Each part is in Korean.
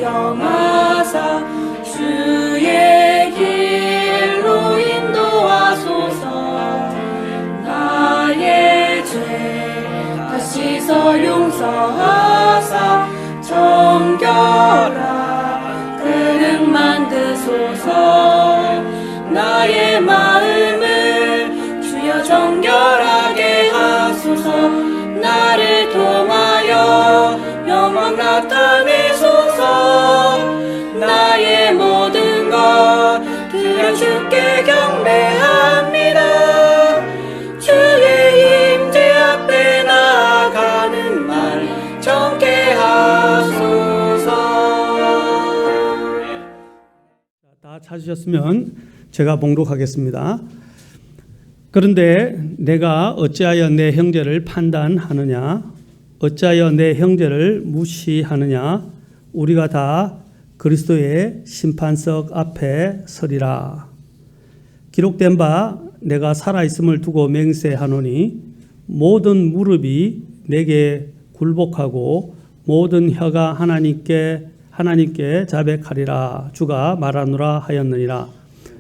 경하사 주의 길로 인도하소서. 나의 죄 다 씻어 용서하사 정결한 그릇 만드소서. 나의 마음을 주여 정결하게 하소서. 나를 통하여 영원 나타내소서. 나의 모든 것 드려 주께 경배합니다. 주의 임재 앞에 나아가는 말 정케 하소서. 다 찾으셨으면 제가 봉독하겠습니다. 그런데 내가 어찌하여 내 형제를 판단하느냐? 어찌하여 내 형제를 무시하느냐? 우리가 다 그리스도의 심판석 앞에 서리라. 기록된 바 내가 살아있음을 두고 맹세하노니 모든 무릎이 내게 굴복하고 모든 혀가 하나님께 자백하리라. 주가 말하노라 하였느니라.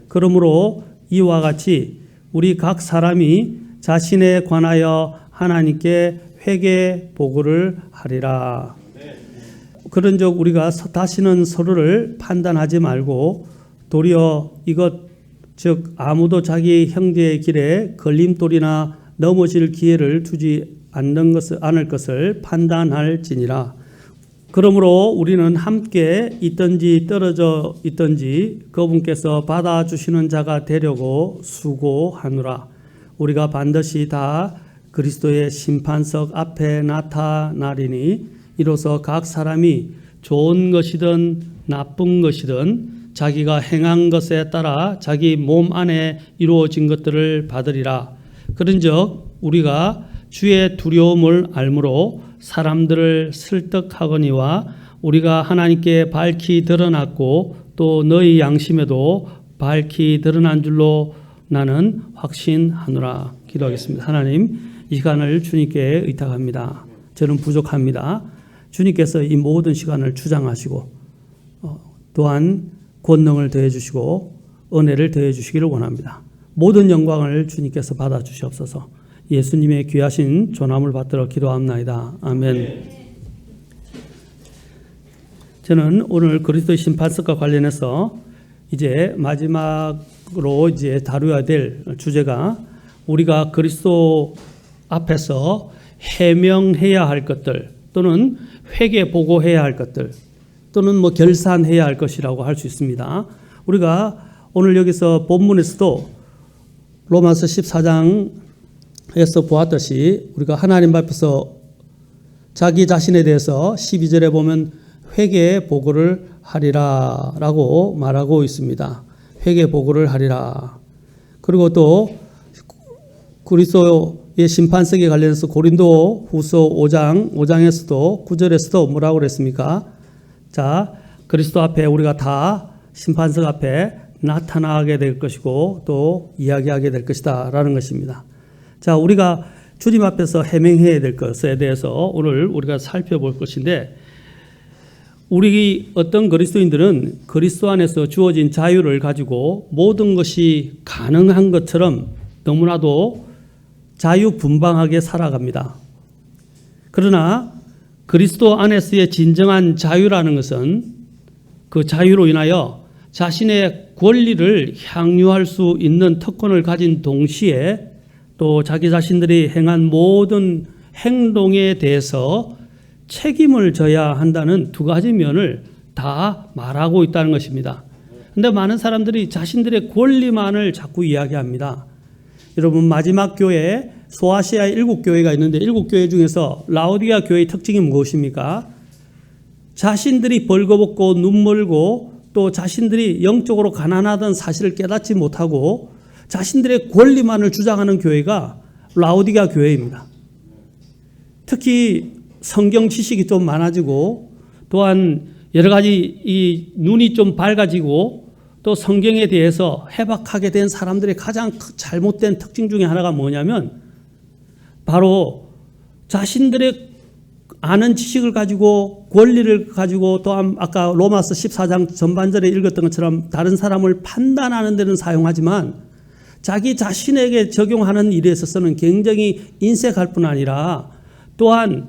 그러므로 이와 같이 우리 각 사람이 자신에 관하여 하나님께 회개 보고를 하리라. 그런즉 우리가 다시는 서로를 판단하지 말고 도리어 이것 즉 아무도 자기 형제의 길에 걸림돌이나 넘어질 기회를 주지 않을 것을 판단할지니라. 그러므로 우리는 함께 있든지 떨어져 있든지 그분께서 받아주시는 자가 되려고 수고하노라. 우리가 반드시 다 그리스도의 심판석 앞에 나타나리니 이로써 각 사람이 좋은 것이든 나쁜 것이든 자기가 행한 것에 따라 자기 몸 안에 이루어진 것들을 받으리라. 그런즉 우리가 주의 두려움을 알므로 사람들을 설득하거니와 우리가 하나님께 밝히 드러났고 또 너희 양심에도 밝히 드러난 줄로 나는 확신하노라. 기도하겠습니다. 하나님, 이 시간을 주님께 의탁합니다. 저는 부족합니다. 주님께서 이 모든 시간을 주장하시고 또한 권능을 더해 주시고 은혜를 더해 주시기를 원합니다. 모든 영광을 주님께서 받아 주시옵소서. 예수님의 귀하신 존함을 받들어 기도합나이다. 아멘. 저는 오늘 그리스도의 심판석과 관련해서 이제 마지막으로 이제 다루어야 될 주제가 우리가 그리스도 앞에서 해명해야 할 것들 또는 회개 보고해야 할 것들 또는 뭐 결산해야 할 것이라고 할 수 있습니다. 우리가 오늘 여기서 본문에서도 로마서 14장에서 보았듯이 우리가 하나님 앞에서 자기 자신에 대해서 12절에 보면 회개 보고를 하리라 라고 말하고 있습니다. 회개 보고를 하리라. 그리고 또 그리스도의 심판석에 관련해서 고린도 후서 5장에서도 9절에서도 뭐라고 그랬습니까? 자, 그리스도 앞에 우리가 다 심판석 앞에 나타나게 될 것이고 또 이야기하게 될 것이다 라는 것입니다. 자, 우리가 주님 앞에서 해명해야 될 것에 대해서 오늘 우리가 살펴볼 것인데, 우리 어떤 그리스도인들은 그리스도 안에서 주어진 자유를 가지고 모든 것이 가능한 것처럼 너무나도 자유분방하게 살아갑니다. 그러나 그리스도 안에서의 진정한 자유라는 것은 그 자유로 인하여 자신의 권리를 향유할 수 있는 특권을 가진 동시에 또 자기 자신들이 행한 모든 행동에 대해서 책임을 져야 한다는 두 가지 면을 다 말하고 있다는 것입니다. 그런데 많은 사람들이 자신들의 권리만을 자꾸 이야기합니다. 여러분, 마지막 교회 소아시아에 7교회가 있는데 7교회 중에서 라오디게아 교회의 특징이 무엇입니까? 자신들이 벌거벗고 눈멀고 또 자신들이 영적으로 가난하다는 사실을 깨닫지 못하고 자신들의 권리만을 주장하는 교회가 라오디게아 교회입니다. 특히 성경 지식이 좀 많아지고 또한 여러 가지 이 눈이 좀 밝아지고 또 성경에 대해서 해박하게 된 사람들의 가장 잘못된 특징 중에 하나가 뭐냐면 바로 자신들의 아는 지식을 가지고 권리를 가지고 또한 아까 로마서 14장 전반전에 읽었던 것처럼 다른 사람을 판단하는 데는 사용하지만 자기 자신에게 적용하는 일에 있어서는 굉장히 인색할 뿐 아니라 또한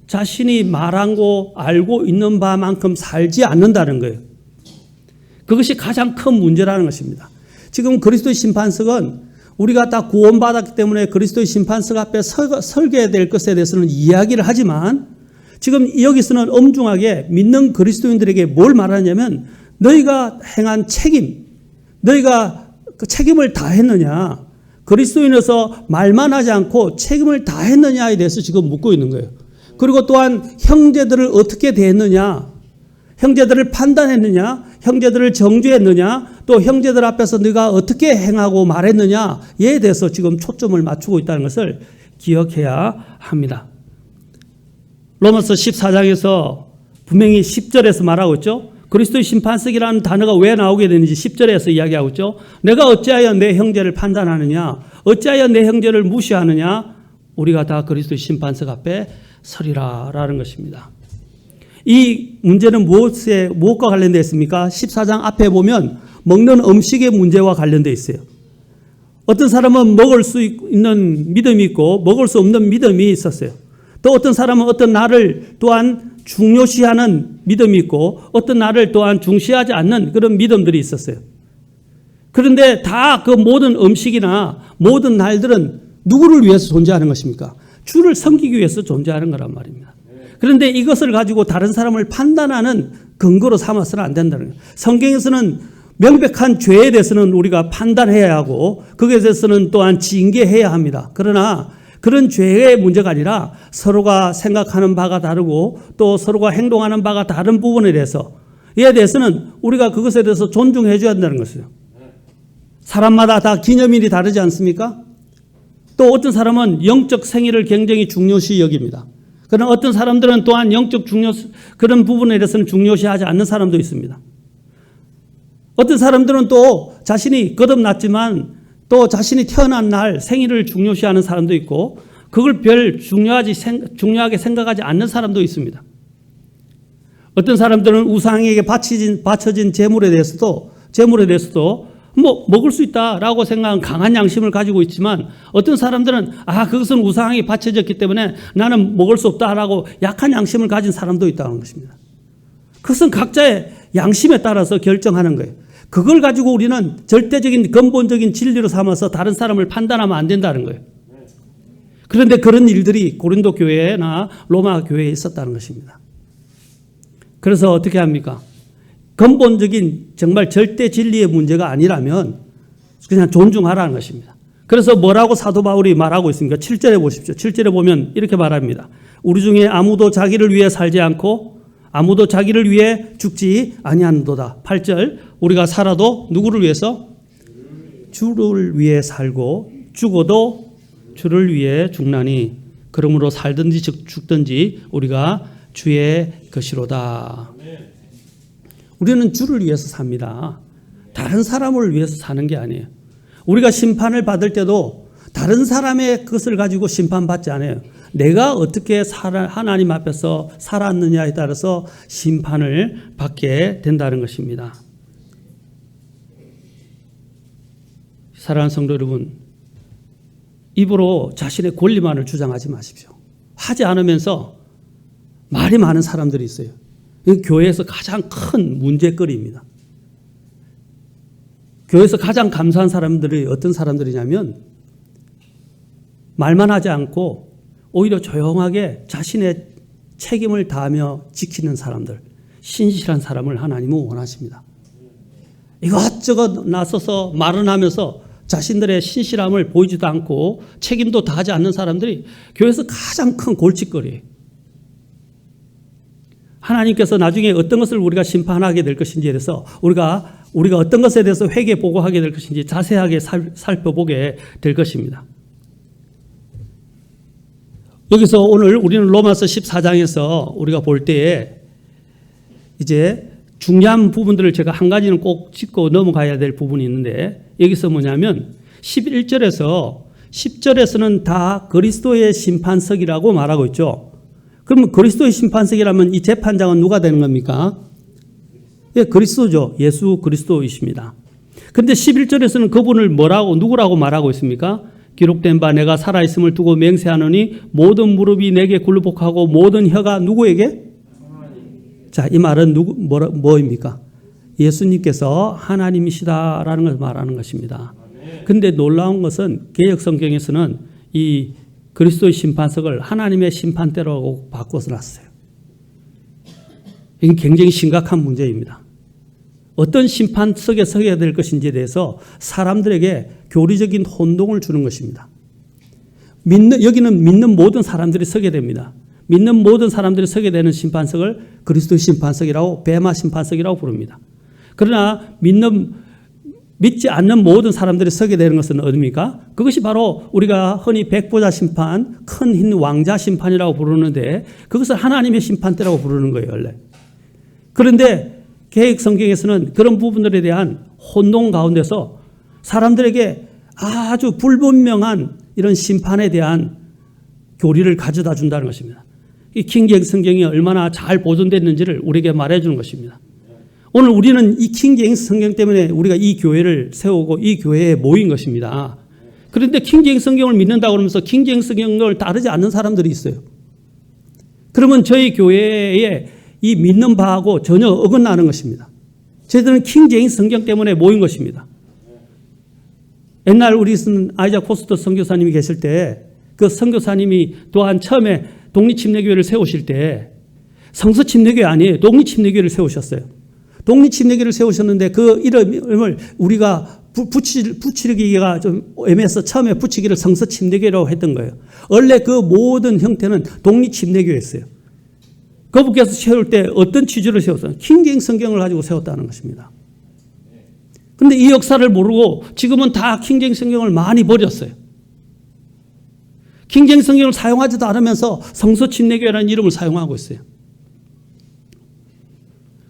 자신이 말하고 알고 있는 바만큼 살지 않는다는 거예요. 그것이 가장 큰 문제라는 것입니다. 지금 그리스도의 심판석은 우리가 다 구원받았기 때문에 그리스도의 심판석 앞에 설게 될 것에 대해서는 이야기를 하지만 지금 여기서는 엄중하게 믿는 그리스도인들에게 뭘 말하냐면 너희가 행한 책임, 너희가 그 책임을 다 했느냐, 그리스도인에서 말만 하지 않고 책임을 다 했느냐에 대해서 지금 묻고 있는 거예요. 그리고 또한 형제들을 어떻게 대했느냐, 형제들을 판단했느냐, 형제들을 정죄했느냐, 또 형제들 앞에서 네가 어떻게 행하고 말했느냐에 대해서 지금 초점을 맞추고 있다는 것을 기억해야 합니다. 로마서 14장에서 분명히 10절에서 말하고 있죠. 그리스도의 심판석이라는 단어가 왜 나오게 되는지 10절에서 이야기하고 있죠. 내가 어찌하여 내 형제를 판단하느냐, 어찌하여 내 형제를 무시하느냐, 우리가 다 그리스도의 심판석 앞에 서리라라는 것입니다. 이 문제는 무엇과 관련되어 있습니까? 14장 앞에 보면 먹는 음식의 문제와 관련되어 있어요. 어떤 사람은 먹을 수 있는 믿음이 있고 먹을 수 없는 믿음이 있었어요. 또 어떤 사람은 어떤 날을 또한 중요시하는 믿음이 있고 어떤 날을 또한 중시하지 않는 그런 믿음들이 있었어요. 그런데 다 그 모든 음식이나 모든 날들은 누구를 위해서 존재하는 것입니까? 주를 섬기기 위해서 존재하는 거란 말입니다. 그런데 이것을 가지고 다른 사람을 판단하는 근거로 삼아서는 안 된다는 거예요. 성경에서는 명백한 죄에 대해서는 우리가 판단해야 하고 거기에 대해서는 또한 징계해야 합니다. 그러나 그런 죄의 문제가 아니라 서로가 생각하는 바가 다르고 또 서로가 행동하는 바가 다른 부분에 대해서는 우리가 그것에 대해서 존중해 줘야 한다는 것이죠. 사람마다 다 기념일이 다르지 않습니까? 또 어떤 사람은 영적 생일을 굉장히 중요시 여깁니다. 그러나 어떤 사람들은 또한 영적 그런 부분에 대해서는 중요시하지 않는 사람도 있습니다. 어떤 사람들은 또 자신이 거듭났지만 또 자신이 태어난 날 생일을 중요시하는 사람도 있고 그걸 별 중요하게 생각하지 않는 사람도 있습니다. 어떤 사람들은 우상에게 바쳐진 재물에 대해서도 뭐 먹을 수 있다라고 생각하는 강한 양심을 가지고 있지만 어떤 사람들은 그것은 우상에게 바쳐졌기 때문에 나는 먹을 수 없다라고 약한 양심을 가진 사람도 있다는 것입니다. 그것은 각자의 양심에 따라서 결정하는 거예요. 그걸 가지고 우리는 절대적인 근본적인 진리로 삼아서 다른 사람을 판단하면 안 된다는 거예요. 그런데 그런 일들이 고린도 교회나 로마 교회에 있었다는 것입니다. 그래서 어떻게 합니까? 근본적인 정말 절대 진리의 문제가 아니라면 그냥 존중하라는 것입니다. 그래서 뭐라고 사도 바울이 말하고 있습니까? 7절에 보십시오. 7절에 보면 이렇게 말합니다. 우리 중에 아무도 자기를 위해 살지 않고 아무도 자기를 위해 죽지 아니하는도다. 8절 우리가 살아도 누구를 위해서? 주를 위해 살고 죽어도 주를 위해 죽나니 그러므로 살든지 죽든지 우리가 주의 것이로다. 우리는 주를 위해서 삽니다. 다른 사람을 위해서 사는 게 아니에요. 우리가 심판을 받을 때도 다른 사람의 것을 가지고 심판받지 않아요. 내가 어떻게 하나님 앞에서 살았느냐에 따라서 심판을 받게 된다는 것입니다. 사랑하는 성도 여러분, 입으로 자신의 권리만을 주장하지 마십시오. 하지 않으면서 말이 많은 사람들이 있어요. 이 교회에서 가장 큰 문제거리입니다. 교회에서 가장 감사한 사람들이 어떤 사람들이냐면 말만 하지 않고 오히려 조용하게 자신의 책임을 다하며 지키는 사람들, 신실한 사람을 하나님은 원하십니다. 이것저것 나서서 말은 하면서 자신들의 신실함을 보이지도 않고 책임도 다하지 않는 사람들이 교회에서 가장 큰 골칫거리예요. 하나님께서 나중에 어떤 것을 우리가 심판하게 될 것인지에 대해서 우리가 어떤 것에 대해서 회개 보고하게 될 것인지 자세하게 살펴보게 될 것입니다. 여기서 오늘 우리는 로마서 14장에서 우리가 볼 때에 이제 중요한 부분들을 제가 한 가지는 꼭 짚고 넘어가야 될 부분이 있는데 여기서 뭐냐면 11절에서 10절에서는 다 그리스도의 심판석이라고 말하고 있죠. 그러면 그리스도의 심판석이라면 이 재판장은 누가 되는 겁니까? 예, 그리스도죠. 예수 그리스도이십니다. 그런데 11절에서는 그분을 누구라고 말하고 있습니까? 기록된 바 내가 살아있음을 두고 맹세하노니 모든 무릎이 내게 굴복하고 모든 혀가 누구에게? 자, 이 말은 뭐입니까? 예수님께서 하나님이시다라는 것을 말하는 것입니다. 그런데 놀라운 것은 개역 성경에서는 이 그리스도의 심판석을 하나님의 심판대로라고 바꿔서 놨어요. 이건 굉장히 심각한 문제입니다. 어떤 심판석에 서게 될 것인지에 대해서 사람들에게 교리적인 혼동을 주는 것입니다. 여기는 믿는 모든 사람들이 서게 됩니다. 믿는 모든 사람들이 서게 되는 심판석을 그리스도의 심판석이라고, 베마 심판석이라고 부릅니다. 그러나 믿지 않는 모든 사람들이 서게 되는 것은 어디입니까? 그것이 바로 우리가 흔히 백보자 심판, 큰 흰 왕자 심판이라고 부르는데 그것을 하나님의 심판대라고 부르는 거예요, 원래. 그런데 개역 성경에서는 그런 부분들에 대한 혼동 가운데서 사람들에게 아주 불분명한 이런 심판에 대한 교리를 가져다 준다는 것입니다. 이 킹제임스 성경이 얼마나 잘 보존됐는지를 우리에게 말해주는 것입니다. 오늘 우리는 이 킹제임스 성경 때문에 우리가 이 교회를 세우고 이 교회에 모인 것입니다. 그런데 킹제임스 성경을 믿는다고 그러면서 킹제임스 성경을 따르지 않는 사람들이 있어요. 그러면 저희 교회에 이 믿는 바하고 전혀 어긋나는 것입니다. 저희들은 킹제임스 성경 때문에 모인 것입니다. 옛날 우리 쓴 아이작 포스터 선교사님이 계실 때 그 선교사님이 또한 처음에 독립침례교회를 세우실 때 성서침례교회 아니에요. 독립침례교회를 세우셨어요. 독립침례교회를 세우셨는데 그 이름을 우리가 붙이기가 좀 애매해서 처음에 붙이기를 성서침례교회라고 했던 거예요. 원래 그 모든 형태는 독립침례교회였어요. 그분께서 세울 때 어떤 취지를 세웠어요? 킹제임스 성경을 가지고 세웠다는 것입니다. 그런데 이 역사를 모르고 지금은 다 킹제임스 성경을 많이 버렸어요. 킹제임스 성경을 사용하지도 않으면서 성서침례교회라는 이름을 사용하고 있어요.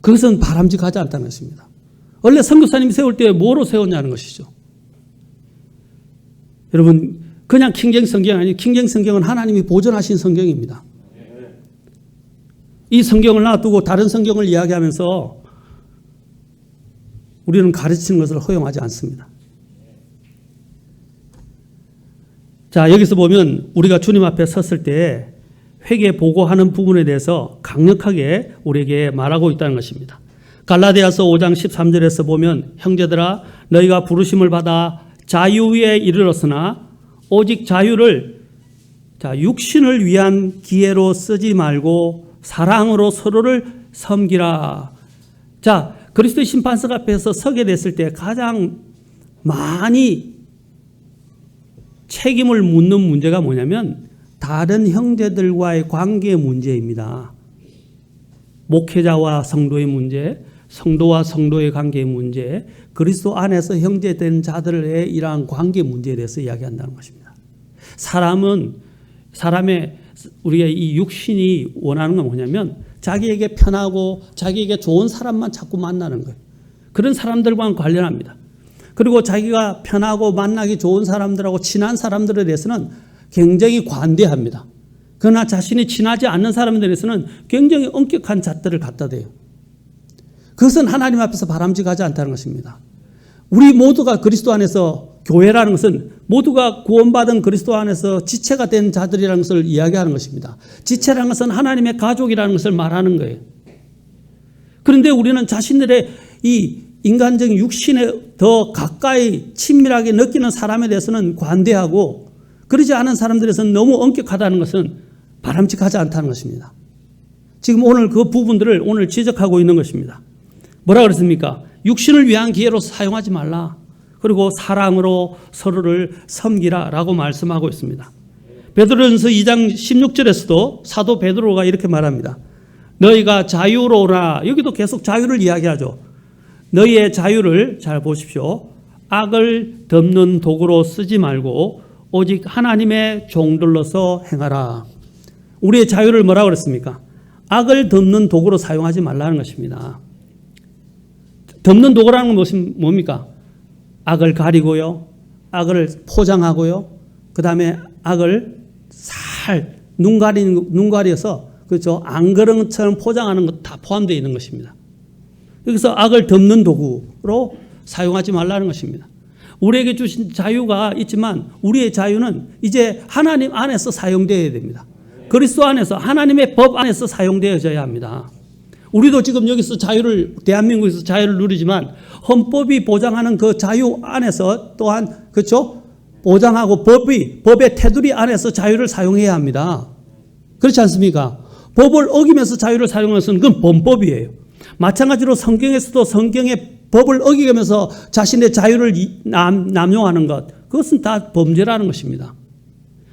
그것은 바람직하지 않다는 것입니다. 원래 선교사님이 세울 때 뭐로 세웠냐는 것이죠. 여러분, 그냥 킹제임스 성경이 아니에요. 킹제임스 성경은 하나님이 보존하신 성경입니다. 이 성경을 놔두고 다른 성경을 이야기하면서 우리는 가르치는 것을 허용하지 않습니다. 자, 여기서 보면 우리가 주님 앞에 섰을 때 회개 보고하는 부분에 대해서 강력하게 우리에게 말하고 있다는 것입니다. 갈라디아서 5장 13절에서 보면 형제들아 너희가 부르심을 받아 자유에 이르렀으나 오직 자유를 육신을 위한 기회로 쓰지 말고 사랑으로 서로를 섬기라. 자, 그리스도의 심판석 앞에서 서게 됐을 때 가장 많이 책임을 묻는 문제가 뭐냐면 다른 형제들과의 관계의 문제입니다. 목회자와 성도의 문제, 성도와 성도의 관계의 문제, 그리스도 안에서 형제된 자들의 이러한 관계 문제에 대해서 이야기한다는 것입니다. 사람의 우리가 이 육신이 원하는 건 뭐냐면 자기에게 편하고 자기에게 좋은 사람만 자꾸 만나는 거예요. 그런 사람들과는 관련합니다. 그리고 자기가 편하고 만나기 좋은 사람들하고 친한 사람들에 대해서는 굉장히 관대합니다. 그러나 자신이 친하지 않는 사람들에 대해서는 굉장히 엄격한 잣들을 갖다 대요. 그것은 하나님 앞에서 바람직하지 않다는 것입니다. 우리 모두가 그리스도 안에서 교회라는 것은 모두가 구원받은 그리스도 안에서 지체가 된 자들이라는 것을 이야기하는 것입니다. 지체라는 것은 하나님의 가족이라는 것을 말하는 거예요. 그런데 우리는 자신들의 이 인간적인 육신에 더 가까이 친밀하게 느끼는 사람에 대해서는 관대하고 그러지 않은 사람들에서는 너무 엄격하다는 것은 바람직하지 않다는 것입니다. 지금 오늘 그 부분들을 오늘 지적하고 있는 것입니다. 뭐라 그랬습니까? 육신을 위한 기회로 사용하지 말라. 그리고 사랑으로 서로를 섬기라 라고 말씀하고 있습니다. 베드로전서 2장 16절에서도 사도 베드로가 이렇게 말합니다. 너희가 자유로라. 여기도 계속 자유를 이야기하죠. 너희의 자유를 잘 보십시오. 악을 덮는 도구로 쓰지 말고 오직 하나님의 종들로서 행하라. 우리의 자유를 뭐라고 그랬습니까? 악을 덮는 도구로 사용하지 말라는 것입니다. 덮는 도구라는 것은 뭡니까? 악을 가리고요. 악을 포장하고요. 그 다음에 악을 눈 가려서 그렇죠? 안그릇처럼 포장하는 것 다 포함되어 있는 것입니다. 여기서 악을 덮는 도구로 사용하지 말라는 것입니다. 우리에게 주신 자유가 있지만 우리의 자유는 이제 하나님 안에서 사용되어야 됩니다. 그리스도 안에서 하나님의 법 안에서 사용되어져야 합니다. 우리도 지금 여기서 자유를 대한민국에서 자유를 누리지만 헌법이 보장하는 그 자유 안에서 또한 그렇죠? 보장하고 법의 테두리 안에서 자유를 사용해야 합니다. 그렇지 않습니까? 법을 어기면서 자유를 사용하는 것은 그건 범법이에요. 마찬가지로 성경에서도 성경의 법을 어기면서 자신의 자유를 남용하는 것, 그것은 다 범죄라는 것입니다.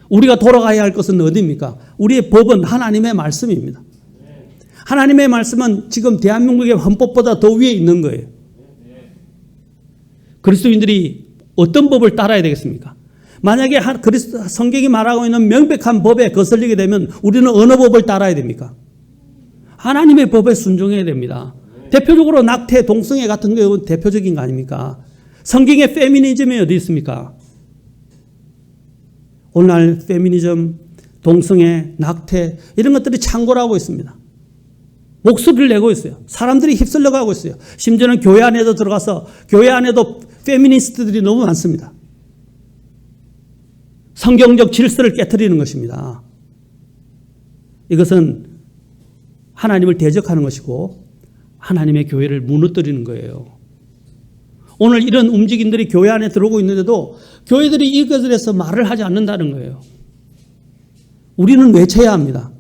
우리가 돌아가야 할 것은 어디입니까? 우리의 법은 하나님의 말씀입니다. 하나님의 말씀은 지금 대한민국의 헌법보다 더 위에 있는 거예요. 그리스도인들이 어떤 법을 따라야 되겠습니까? 만약에 성경이 말하고 있는 명백한 법에 거슬리게 되면 우리는 어느 법을 따라야 됩니까? 하나님의 법에 순종해야 됩니다. 대표적으로 낙태, 동성애 같은 경우는 대표적인 거 아닙니까? 성경의 페미니즘이 어디 있습니까? 오늘날 페미니즘, 동성애, 낙태 이런 것들이 창궐하고 있습니다. 목소리를 내고 있어요. 사람들이 휩쓸려 가고 있어요. 심지어는 교회 안에도 들어가서 교회 안에도 페미니스트들이 너무 많습니다. 성경적 질서를 깨트리는 것입니다. 이것은 하나님을 대적하는 것이고 하나님의 교회를 무너뜨리는 거예요. 오늘 이런 움직임들이 교회 안에 들어오고 있는데도 교회들이 이것에 대해서 말을 하지 않는다는 거예요. 우리는 외쳐야 합니다.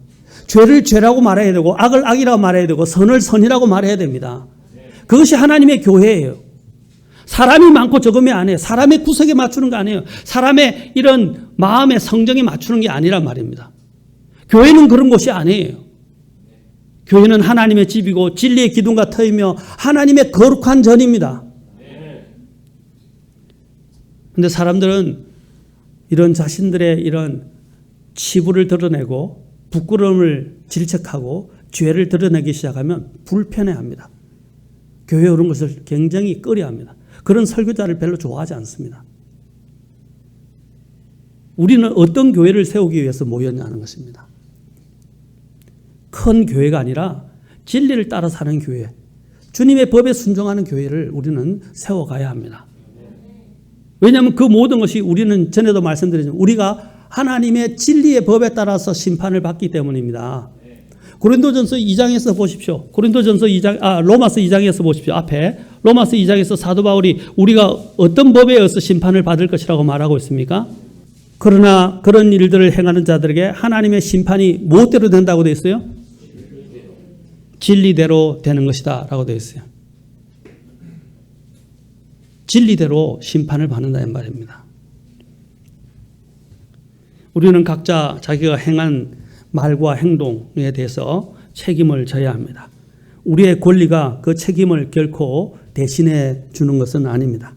죄를 죄라고 말해야 되고 악을 악이라고 말해야 되고 선을 선이라고 말해야 됩니다. 그것이 하나님의 교회예요. 사람이 많고 적음이 아니에요. 사람의 구석에 맞추는 거 아니에요. 사람의 이런 마음의 성정에 맞추는 게 아니란 말입니다. 교회는 그런 곳이 아니에요. 교회는 하나님의 집이고 진리의 기둥과 터이며 하나님의 거룩한 전입니다. 그런데 사람들은 이런 자신들의 이런 치부를 드러내고 부끄러움을 질책하고 죄를 드러내기 시작하면 불편해합니다. 교회에 오는 것을 굉장히 꺼려합니다. 그런 설교자를 별로 좋아하지 않습니다. 우리는 어떤 교회를 세우기 위해서 모였냐는 것입니다. 큰 교회가 아니라 진리를 따라 사는 교회, 주님의 법에 순종하는 교회를 우리는 세워가야 합니다. 왜냐하면 그 모든 것이 우리는 전에도 말씀드렸지만 우리가 하나님의 진리의 법에 따라서 심판을 받기 때문입니다. 고린도전서 2장에서 보십시오. 로마서 2장에서 보십시오. 앞에 로마서 2장에서 사도 바울이 우리가 어떤 법에 의해서 심판을 받을 것이라고 말하고 있습니까? 그러나 그런 일들을 행하는 자들에게 하나님의 심판이 무엇대로 된다고 되어 있어요? 진리대로 되는 것이다 라고 되어 있어요. 진리대로 심판을 받는다는 말입니다. 우리는 각자 자기가 행한 말과 행동에 대해서 책임을 져야 합니다. 우리의 권리가 그 책임을 결코 대신해 주는 것은 아닙니다.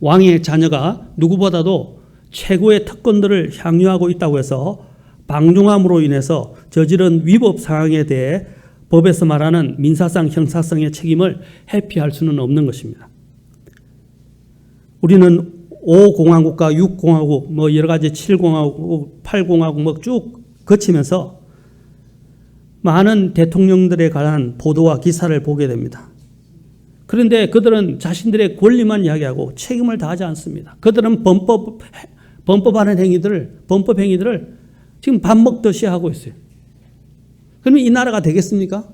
왕의 자녀가 누구보다도 최고의 특권들을 향유하고 있다고 해서 방종함으로 인해서 저지른 위법 상황에 대해 법에서 말하는 민사상, 형사상의 책임을 회피할 수는 없는 것입니다. 우리는 5공화국과 6공화국, 여러 가지 7공화국, 8공화국 쭉 거치면서 많은 대통령들에 관한 보도와 기사를 보게 됩니다. 그런데 그들은 자신들의 권리만 이야기하고 책임을 다하지 않습니다. 그들은 범법 행위들을 지금 밥 먹듯이 하고 있어요. 그러면 이 나라가 되겠습니까?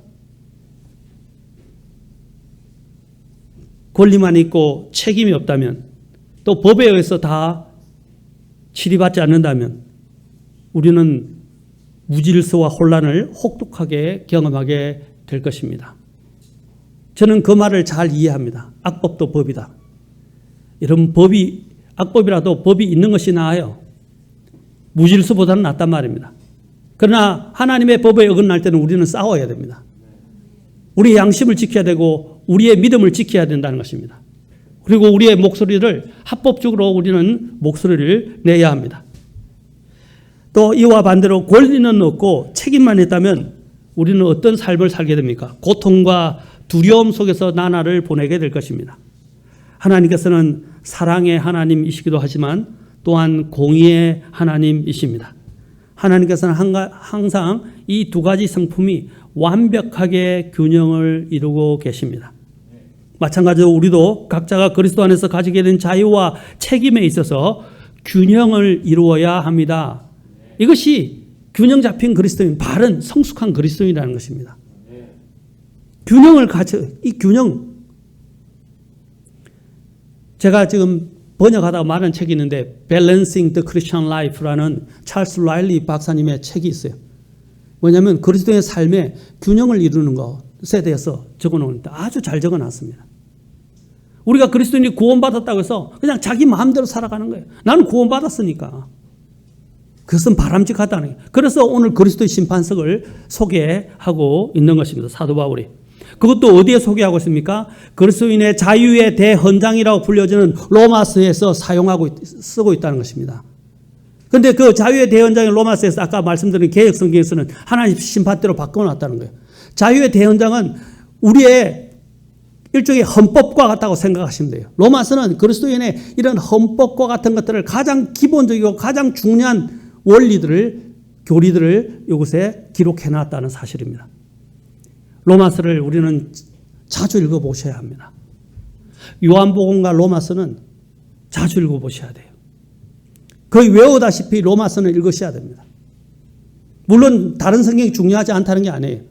권리만 있고 책임이 없다면 또 법에 의해서 다 치리받지 않는다면 우리는 무질서와 혼란을 혹독하게 경험하게 될 것입니다. 저는 그 말을 잘 이해합니다. 악법도 법이다. 이런 악법이라도 법이 있는 것이 나아요. 무질서보다는 낫단 말입니다. 그러나 하나님의 법에 어긋날 때는 우리는 싸워야 됩니다. 우리의 양심을 지켜야 되고 우리의 믿음을 지켜야 된다는 것입니다. 그리고 우리의 목소리를 합법적으로 우리는 목소리를 내야 합니다. 또 이와 반대로 권리는 없고 책임만 있다면 우리는 어떤 삶을 살게 됩니까? 고통과 두려움 속에서 나날을 보내게 될 것입니다. 하나님께서는 사랑의 하나님이시기도 하지만 또한 공의의 하나님이십니다. 하나님께서는 항상 이 두 가지 성품이 완벽하게 균형을 이루고 계십니다. 마찬가지로 우리도 각자가 그리스도 안에서 가지게 된 자유와 책임에 있어서 균형을 이루어야 합니다. 이것이 균형 잡힌 그리스도인, 바른 성숙한 그리스도인이라는 것입니다. 균형을 이 균형, 제가 지금 번역하다가 말한 책이 있는데 Balancing the Christian Life라는 찰스 라일리 박사님의 책이 있어요. 뭐냐면 그리스도의 삶에 균형을 이루는 것에 대해서 적어놓는데 아주 잘 적어놨습니다. 우리가 그리스도인이 구원받았다고 해서 그냥 자기 마음대로 살아가는 거예요. 나는 구원받았으니까. 그것은 바람직하다는 거예요. 그래서 오늘 그리스도의 심판석을 소개하고 있는 것입니다. 사도 바울이. 그것도 어디에 소개하고 있습니까? 그리스도인의 자유의 대헌장이라고 불려지는 로마서에서 쓰고 있다는 것입니다. 그런데 그 자유의 대헌장인 로마서에서 아까 말씀드린 개역 성경에서는 하나님 심판대로 바꿔놨다는 거예요. 자유의 대헌장은 우리의 일종의 헌법과 같다고 생각하시면 돼요. 로마서는 그리스도인의 이런 헌법과 같은 것들을 가장 기본적이고 가장 중요한 원리들을, 교리들을 이곳에 기록해놨다는 사실입니다. 로마서를 우리는 자주 읽어보셔야 합니다. 요한복음과 로마서는 자주 읽어보셔야 돼요. 거의 외우다시피 로마서는 읽으셔야 됩니다. 물론 다른 성경이 중요하지 않다는 게 아니에요.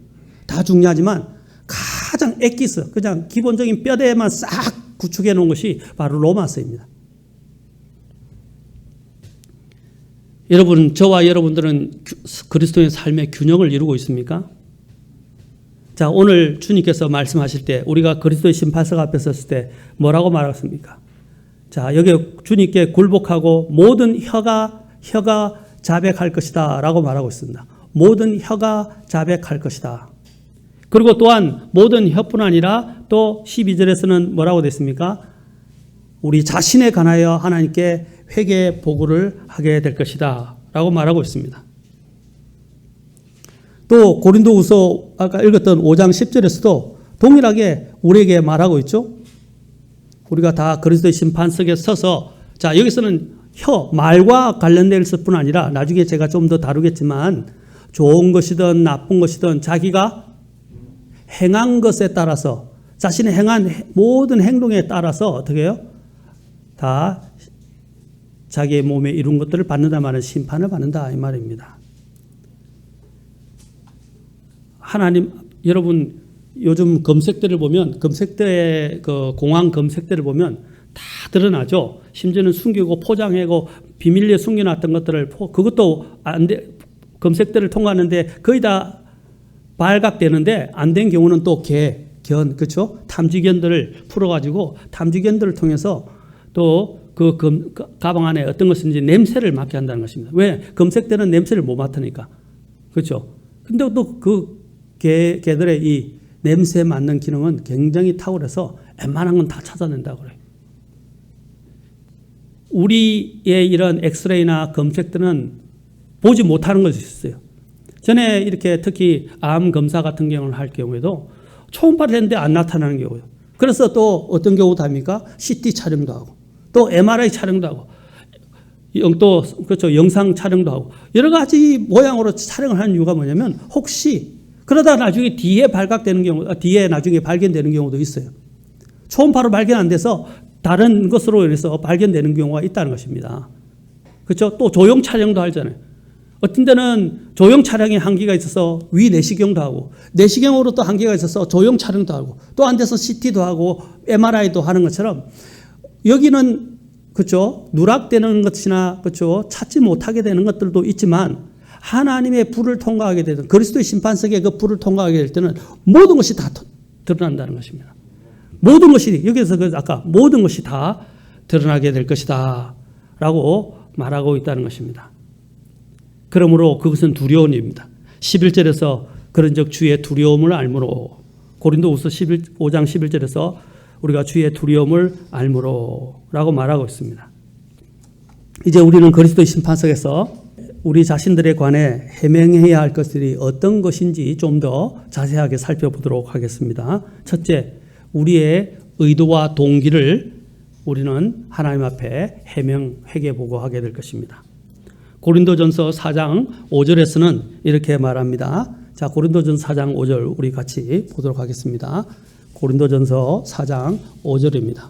다 중요하지만 가장 엑기스, 그냥 기본적인 뼈대만 싹 구축해 놓은 것이 바로 로마서입니다. 여러분, 저와 여러분들은 그리스도의 삶의 균형을 이루고 있습니까? 자, 오늘 주님께서 말씀하실 때 우리가 그리스도의 심판석 앞에 섰을 때 뭐라고 말하셨습니까? 자, 여기 주님께 굴복하고 모든 혀가 자백할 것이다 라고 말하고 있습니다. 모든 혀가 자백할 것이다. 그리고 또한 모든 혀뿐 아니라 또 12절에서는 뭐라고 됐습니까? 우리 자신에 관하여 하나님께 회개 보고를 하게 될 것이다 라고 말하고 있습니다. 또 고린도후서 아까 읽었던 5장 10절에서도 동일하게 우리에게 말하고 있죠. 우리가 다 그리스도의 심판석에 서서, 자, 여기서는 말과 관련될 뿐 아니라 나중에 제가 좀 더 다루겠지만 좋은 것이든 나쁜 것이든 자기가 행한 것에 따라서, 자신의 행한 모든 행동에 따라서 어떻게 해요? 다 자기의 몸에 이룬 것들을 받는다 말은 심판을 받는다 이 말입니다. 하나님, 여러분 요즘 검색대를 보면, 검색대 그 공항 검색대를 보면 다 드러나죠. 심지어는 숨기고 포장하고 비밀리에 숨겨놨던 것들을 그것도 안 돼, 검색대를 통과하는데 거의 다 발각되는데 안 된 경우는 또 그렇죠? 탐지견들을 풀어가지고 탐지견들을 통해서 또 그 가방 안에 어떤 것인지 냄새를 맡게 한다는 것입니다. 왜? 검색대는 냄새를 못 맡으니까. 그렇죠? 근데 또 그 개들의 이 냄새 맡는 기능은 굉장히 탁월해서 웬만한 건 다 찾아낸다고 그래요. 우리의 이런 엑스레이나 검색들은 보지 못하는 것이 있어요. 전에 이렇게 특히 암 검사 같은 경우를 할 경우에도 초음파를 했는데 안 나타나는 경우예요. 그래서 또 어떤 경우도 합니까? CT 촬영도 하고 또 MRI 촬영도 하고 또 그렇죠, 영상 촬영도 하고 여러 가지 모양으로 촬영을 하는 이유가 뭐냐면 혹시 그러다 나중에 뒤에 발각되는 경우, 뒤에 나중에 발견되는 경우도 있어요. 초음파로 발견 안 돼서 다른 것으로 인해서 발견되는 경우가 있다는 것입니다. 그렇죠? 또 조형 촬영도 하잖아요. 어떤 데는 조형 촬영에 한계가 있어서 위 내시경도 하고 내시경으로 또 한계가 있어서 조형 촬영도 하고 또 안 돼서 CT도 하고 MRI도 하는 것처럼 여기는 그렇죠? 누락되는 것이나 그렇죠? 찾지 못하게 되는 것들도 있지만 하나님의 불을 통과하게 되는 그리스도의 심판석에 그 불을 통과하게 될 때는 모든 것이 다 드러난다는 것입니다. 모든 것이 여기서 아까 모든 것이 다 드러나게 될 것이다 라고 말하고 있다는 것입니다. 그러므로 그것은 두려운 일입니다. 11절에서 그런즉 주의 두려움을 알므로, 고린도후서 5장 11절에서 우리가 주의 두려움을 알므로 라고 말하고 있습니다. 이제 우리는 그리스도의 심판석에서 우리 자신들에 관해 해명해야 할 것들이 어떤 것인지 좀 더 자세하게 살펴보도록 하겠습니다. 첫째, 우리의 의도와 동기를 우리는 하나님 앞에 회개 보고하게 될 것입니다. 고린도전서 4장 5절에서는 이렇게 말합니다. 자, 고린도전서 4장 5절 우리 같이 보도록 하겠습니다. 고린도전서 4장 5절입니다.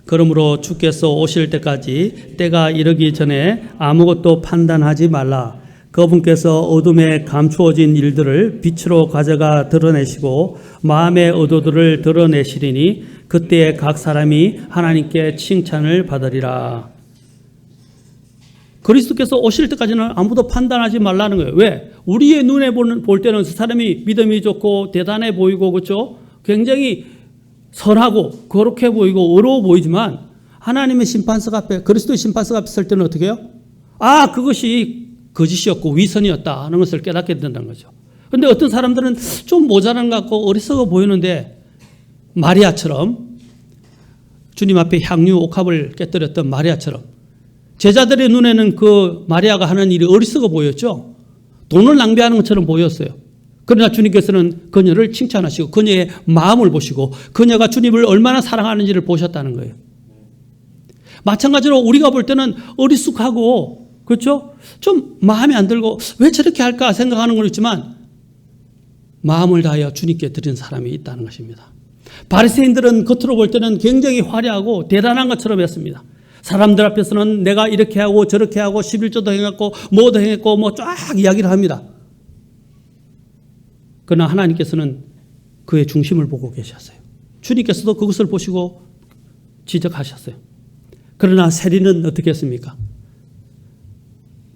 그러므로 주께서 오실 때까지 때가 이르기 전에 아무것도 판단하지 말라. 그분께서 어둠에 감추어진 일들을 빛으로 가져가 드러내시고 마음의 의도들을 드러내시리니 그때에 각 사람이 하나님께 칭찬을 받으리라. 그리스도께서 오실 때까지는 아무도 판단하지 말라는 거예요. 왜? 우리의 눈에 볼 때는 그 사람이 믿음이 좋고 대단해 보이고 그렇죠? 굉장히 선하고 거룩해 보이고 의로워 보이지만 하나님의 심판석 앞에 그리스도의 심판석 앞에 설 때는 어떻게 해요? 아, 그것이 거짓이었고 위선이었다 하는 것을 깨닫게 된다는 거죠. 그런데 어떤 사람들은 좀 모자란 것 같고 어리석어 보이는데 마리아처럼 주님 앞에 향유 옥합을 깨뜨렸던 마리아처럼 제자들의 눈에는 그 마리아가 하는 일이 어리석어 보였죠. 돈을 낭비하는 것처럼 보였어요. 그러나 주님께서는 그녀를 칭찬하시고 그녀의 마음을 보시고 그녀가 주님을 얼마나 사랑하는지를 보셨다는 거예요. 마찬가지로 우리가 볼 때는 어리숙하고 그렇죠? 좀 마음에 안 들고 왜 저렇게 할까 생각하는 건 있지만 마음을 다하여 주님께 드린 사람이 있다는 것입니다. 바리새인들은 겉으로 볼 때는 굉장히 화려하고 대단한 것처럼 했습니다. 사람들 앞에서는 내가 이렇게 하고 저렇게 하고 11조도 행했고 뭐도 행했고 뭐 쫙 이야기를 합니다. 그러나 하나님께서는 그의 중심을 보고 계셨어요. 주님께서도 그것을 보시고 지적하셨어요. 그러나 세리는 어떻게 했습니까?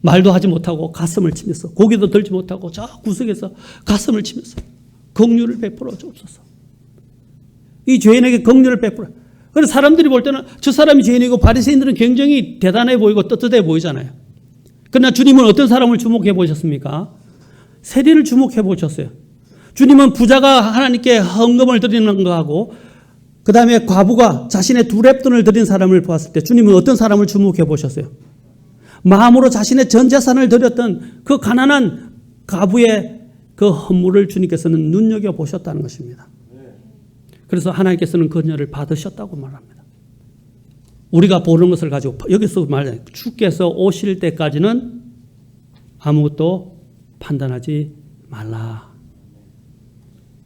말도 하지 못하고 가슴을 치면서 고개도 들지 못하고 저 구석에서 가슴을 치면서 긍휼을 베풀어 주옵소서. 이 죄인에게 긍휼을 베풀어. 그래서 사람들이 볼 때는 저 사람이 죄인이고 바리새인들은 굉장히 대단해 보이고 떳떳해 보이잖아요. 그러나 주님은 어떤 사람을 주목해 보셨습니까? 세리를 주목해 보셨어요. 주님은 부자가 하나님께 헌금을 드리는 거하고 그 다음에 과부가 자신의 2렙돈을 드린 사람을 보았을 때 주님은 어떤 사람을 주목해 보셨어요? 마음으로 자신의 전 재산을 드렸던 그 가난한 과부의 그 헌물을 주님께서는 눈여겨보셨다는 것입니다. 그래서 하나님께서는 그녀를 받으셨다고 말합니다. 우리가 보는 것을 가지고 여기서 말해요. 주께서 오실 때까지는 아무것도 판단하지 말라.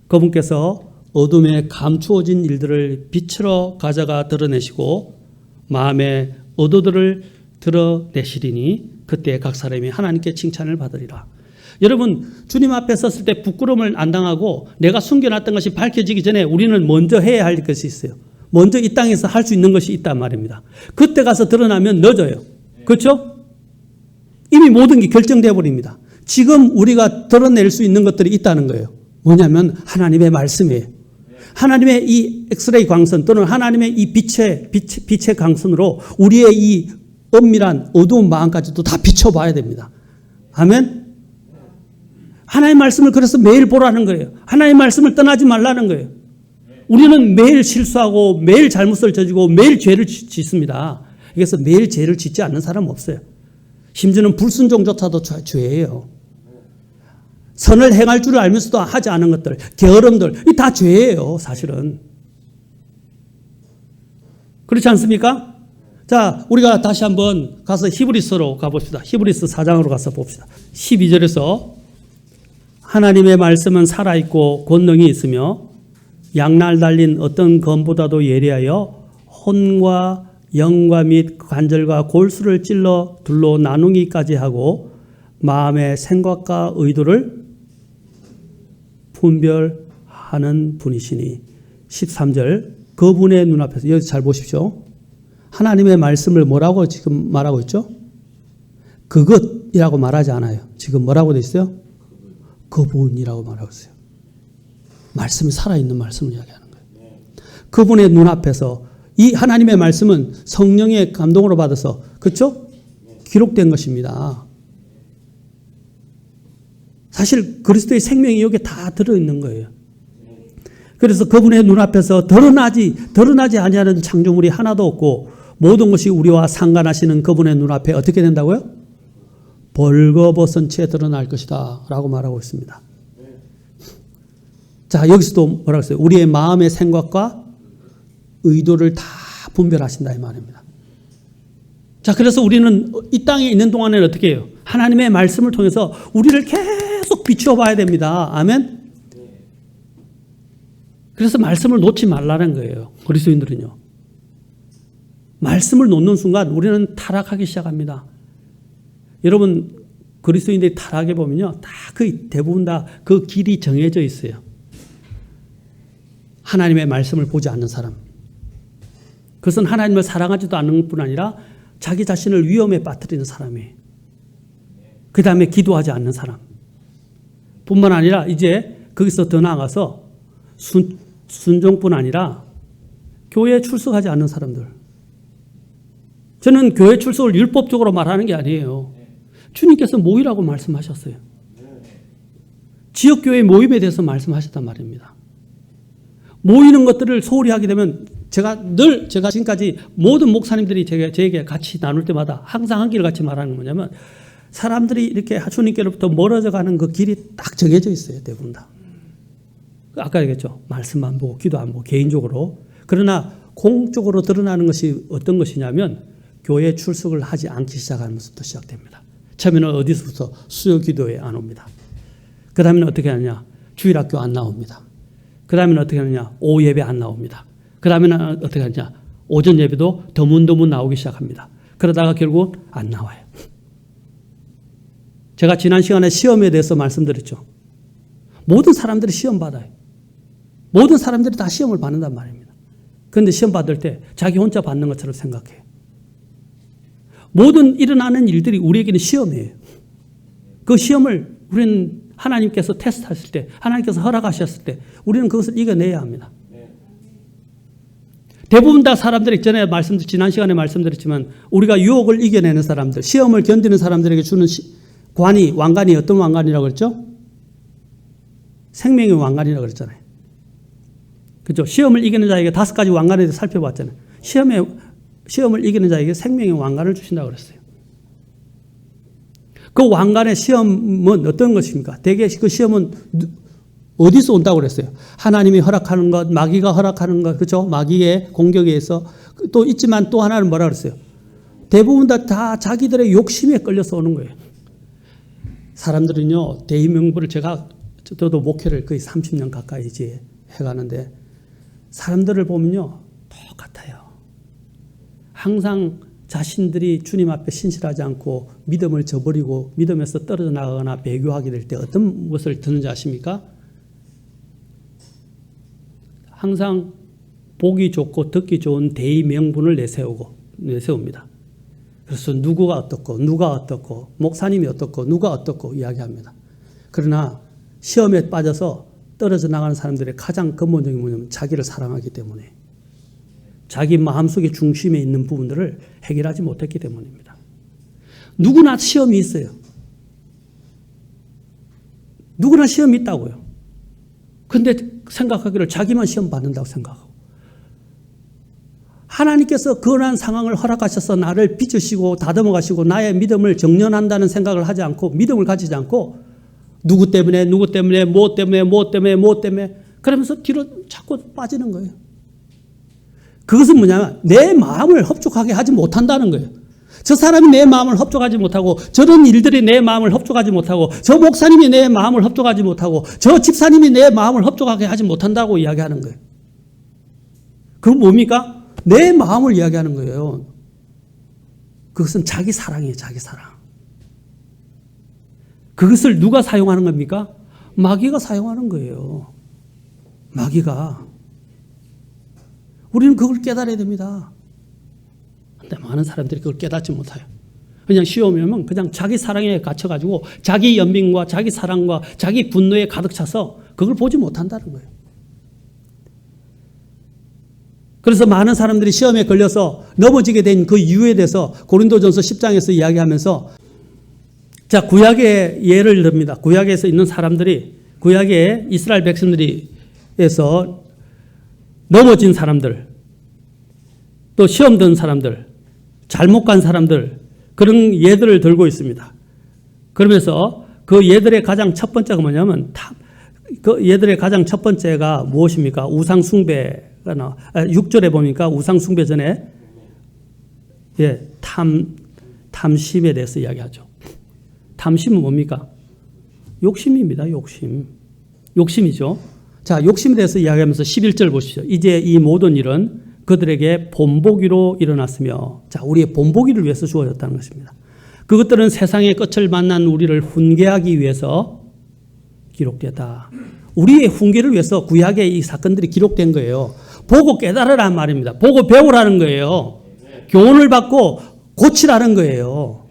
그분께서 어둠에 감추어진 일들을 빛으로 가져가 드러내시고 마음의 의도들을 드러내시리니 그때 각 사람이 하나님께 칭찬을 받으리라. 여러분, 주님 앞에 섰을 때 부끄러움을 안 당하고 내가 숨겨놨던 것이 밝혀지기 전에 우리는 먼저 해야 할 것이 있어요. 먼저 이 땅에서 할 수 있는 것이 있단 말입니다. 그때 가서 드러나면 늦어요. 그렇죠? 이미 모든 게 결정되어 버립니다. 지금 우리가 드러낼 수 있는 것들이 있다는 거예요. 뭐냐면 하나님의 말씀이에요. 하나님의 이 엑스레이 광선 또는 하나님의 이 빛의 광선으로 우리의 이 엄밀한 어두운 마음까지도 다 비춰봐야 됩니다. 아멘? 하나님의 말씀을 그래서 매일 보라는 거예요. 하나님의 말씀을 떠나지 말라는 거예요. 우리는 매일 실수하고 매일 잘못을 저지고 매일 죄를 짓습니다. 그래서 매일 죄를 짓지 않는 사람은 없어요. 심지어는 불순종조차도 죄예요. 선을 행할 줄 알면서도 하지 않은 것들, 게으름들, 이 다 죄예요, 사실은. 그렇지 않습니까? 자, 우리가 다시 한번 가서 히브리서로 가봅시다. 히브리서 4장으로 가서 봅시다. 12절에서 하나님의 말씀은 살아있고 권능이 있으며 양날 달린 어떤 검보다도 예리하여 혼과 영과 및 관절과 골수를 찔러 둘로 나누기까지 하고 마음의 생각과 의도를 분별하는 분이시니 13절 그분의 눈앞에서 여기 잘 보십시오. 하나님의 말씀을 뭐라고 지금 말하고 있죠? 그것이라고 말하지 않아요. 지금 뭐라고 돼 있어요? 그분이라고 말하고 있어요. 말씀이 살아있는 말씀을 이야기하는 거예요. 그분의 눈앞에서 이 하나님의 말씀은 성령의 감동으로 받아서 그렇죠? 기록된 것입니다. 사실 그리스도의 생명이 여기에 다 들어있는 거예요. 그래서 그분의 눈앞에서 드러나지 아니하는 창조물이 하나도 없고 모든 것이 우리와 상관하시는 그분의 눈앞에 어떻게 된다고요? 벌거벗은 채 드러날 것이다 라고 말하고 있습니다. 자, 여기서도 뭐라고 했어요? 우리의 마음의 생각과 의도를 다 분별하신다 이 말입니다. 자, 그래서 우리는 이 땅에 있는 동안에는 어떻게 해요? 하나님의 말씀을 통해서 우리를 계속 비추어 봐야 됩니다. 아멘? 그래서 말씀을 놓지 말라는 거예요. 그리스도인들은요. 말씀을 놓는 순간 우리는 타락하기 시작합니다. 여러분, 그리스도인들이 타락해 보면요. 다 거의 대부분 다 그 길이 정해져 있어요. 하나님의 말씀을 보지 않는 사람. 그것은 하나님을 사랑하지도 않는 뿐 아니라 자기 자신을 위험에 빠뜨리는 사람이에요. 그 다음에 기도하지 않는 사람. 뿐만 아니라 이제 거기서 더 나아가서 순종뿐 아니라 교회에 출석하지 않는 사람들. 저는 교회 출석을 율법적으로 말하는 게 아니에요. 주님께서 모이라고 말씀하셨어요. 지역교회 모임에 대해서 말씀하셨단 말입니다. 모이는 것들을 소홀히 하게 되면 제가 지금까지 모든 목사님들이 저에게 같이 나눌 때마다 항상 한 길을 같이 말하는 건 뭐냐면 사람들이 이렇게 주님께로부터 멀어져 가는 그 길이 딱 정해져 있어요. 대부분 다. 아까 얘기했죠. 말씀만 보고 기도 안 보고 개인적으로. 그러나 공적으로 드러나는 것이 어떤 것이냐면 교회 출석을 하지 않기 시작하는 것부터 시작됩니다. 처음에는 어디서부터 수요 기도에 안 옵니다. 그 다음에는 어떻게 하느냐. 주일학교 안 나옵니다. 그 다음에는 어떻게 하느냐. 오후 예배 안 나옵니다. 그 다음에는 어떻게 하느냐. 오전 예배도 드문드문 나오기 시작합니다. 그러다가 결국 안 나와요. 제가 지난 시간에 시험에 대해서 말씀드렸죠. 모든 사람들이 시험 받아요. 모든 사람들이 다 시험을 받는단 말입니다. 그런데 시험 받을 때 자기 혼자 받는 것처럼 생각해요. 모든 일어나는 일들이 우리에게는 시험이에요. 그 시험을 우리는 하나님께서 테스트하실 때, 하나님께서 허락하셨을 때 우리는 그것을 이겨내야 합니다. 대부분 다 사람들이 전에 지난 시간에 말씀드렸지만 우리가 유혹을 이겨내는 사람들, 시험을 견디는 사람들에게 주는 왕관이 어떤 왕관이라고 그랬죠? 생명의 왕관이라고 그랬잖아요. 그렇죠? 시험을 이기는 자에게 5가지 왕관에 대해서 살펴봤잖아요. 시험을 이기는 자에게 생명의 왕관을 주신다고 그랬어요. 그 왕관의 시험은 어떤 것입니까? 대개 그 시험은 어디서 온다고 그랬어요? 하나님이 허락하는 것, 마귀가 허락하는 것, 그렇죠? 마귀의 공격에 의해서 또 있지만 또 하나는 뭐라 그랬어요? 대부분 다 자기들의 욕심에 끌려서 오는 거예요. 사람들은요, 대의명분을 저도 목회를 거의 30년 가까이 이제 해가는데 사람들을 보면요, 똑같아요. 항상 자신들이 주님 앞에 신실하지 않고 믿음을 저버리고 믿음에서 떨어져 나가거나 배교하게 될 때 어떤 것을 듣는지 아십니까? 항상 보기 좋고 듣기 좋은 대의 명분을 내세웁니다. 그래서 누가 어떻고 목사님이 어떻고 누가 어떻고 이야기합니다. 그러나 시험에 빠져서 떨어져 나가는 사람들의 가장 근본적인 뭐냐면 자기를 사랑하기 때문에 자기 마음속의 중심에 있는 부분들을 해결하지 못했기 때문입니다. 누구나 시험이 있어요. 누구나 시험이 있다고요. 근데 생각하기를 자기만 시험 받는다고 생각하고 하나님께서 그러한 상황을 허락하셔서 나를 빚으시고 다듬어 가시고 나의 믿음을 정련한다는 생각을 하지 않고 믿음을 가지지 않고 누구 때문에 뭐 때문에 그러면서 뒤로 자꾸 빠지는 거예요. 그것은 뭐냐면 내 마음을 흡족하게 하지 못한다는 거예요. 저 사람이 내 마음을 흡족하지 못하고 저런 일들이 내 마음을 흡족하지 못하고 저 목사님이 내 마음을 흡족하지 못하고 저 집사님이 내 마음을 흡족하게 하지 못한다고 이야기하는 거예요. 그건 뭡니까? 내 마음을 이야기하는 거예요. 그것은 자기 사랑이에요. 자기 사랑. 그것을 누가 사용하는 겁니까? 마귀가 사용하는 거예요. 마귀가. 우리는 그걸 깨달아야 됩니다. 근데 많은 사람들이 그걸 깨닫지 못해요. 그냥 시험이 오면 그냥 자기 사랑에 갇혀가지고 자기 연민과 자기 사랑과 자기 분노에 가득 차서 그걸 보지 못한다는 거예요. 그래서 많은 사람들이 시험에 걸려서 넘어지게 된 그 이유에 대해서 고린도전서 10장에서 이야기하면서 자, 구약의 예를 듭니다. 구약에서 있는 사람들이 구약의 이스라엘 백성들이에서 넘어진 사람들, 또 시험 든 사람들, 잘못 간 사람들, 그런 예들을 들고 있습니다. 그러면서 그 예들의 가장 첫 번째가 뭐냐면, 그 예들의 가장 첫 번째가 무엇입니까? 우상숭배가 6절에 보니까 우상숭배 전에 탐심에 대해서 이야기하죠. 탐심은 뭡니까? 욕심입니다. 욕심. 욕심이죠. 자, 욕심에 대해서 이야기하면서 11절 보십시오. 이제 이 모든 일은 그들에게 본보기로 일어났으며, 자, 우리의 본보기를 위해서 주어졌다는 것입니다. 그것들은 세상의 끝을 만난 우리를 훈계하기 위해서 기록되었다. 우리의 훈계를 위해서 구약의 이 사건들이 기록된 거예요. 보고 깨달으라는 말입니다. 보고 배우라는 거예요. 교훈을 받고 고치라는 거예요.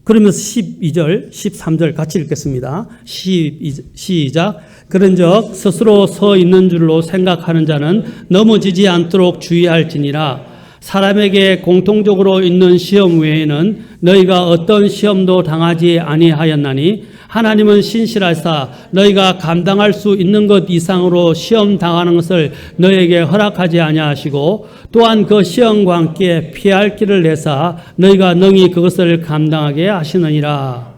그러면서 12절, 13절 같이 읽겠습니다. 시작. 그런즉 스스로 서 있는 줄로 생각하는 자는 넘어지지 않도록 주의할지니라. 사람에게 공통적으로 있는 시험 외에는 너희가 어떤 시험도 당하지 아니하였나니 하나님은 신실하사 너희가 감당할 수 있는 것 이상으로 시험 당하는 것을 너희에게 허락하지 아니하시고 또한 그 시험과 함께 피할 길을 내사 너희가 능히 그것을 감당하게 하시느니라.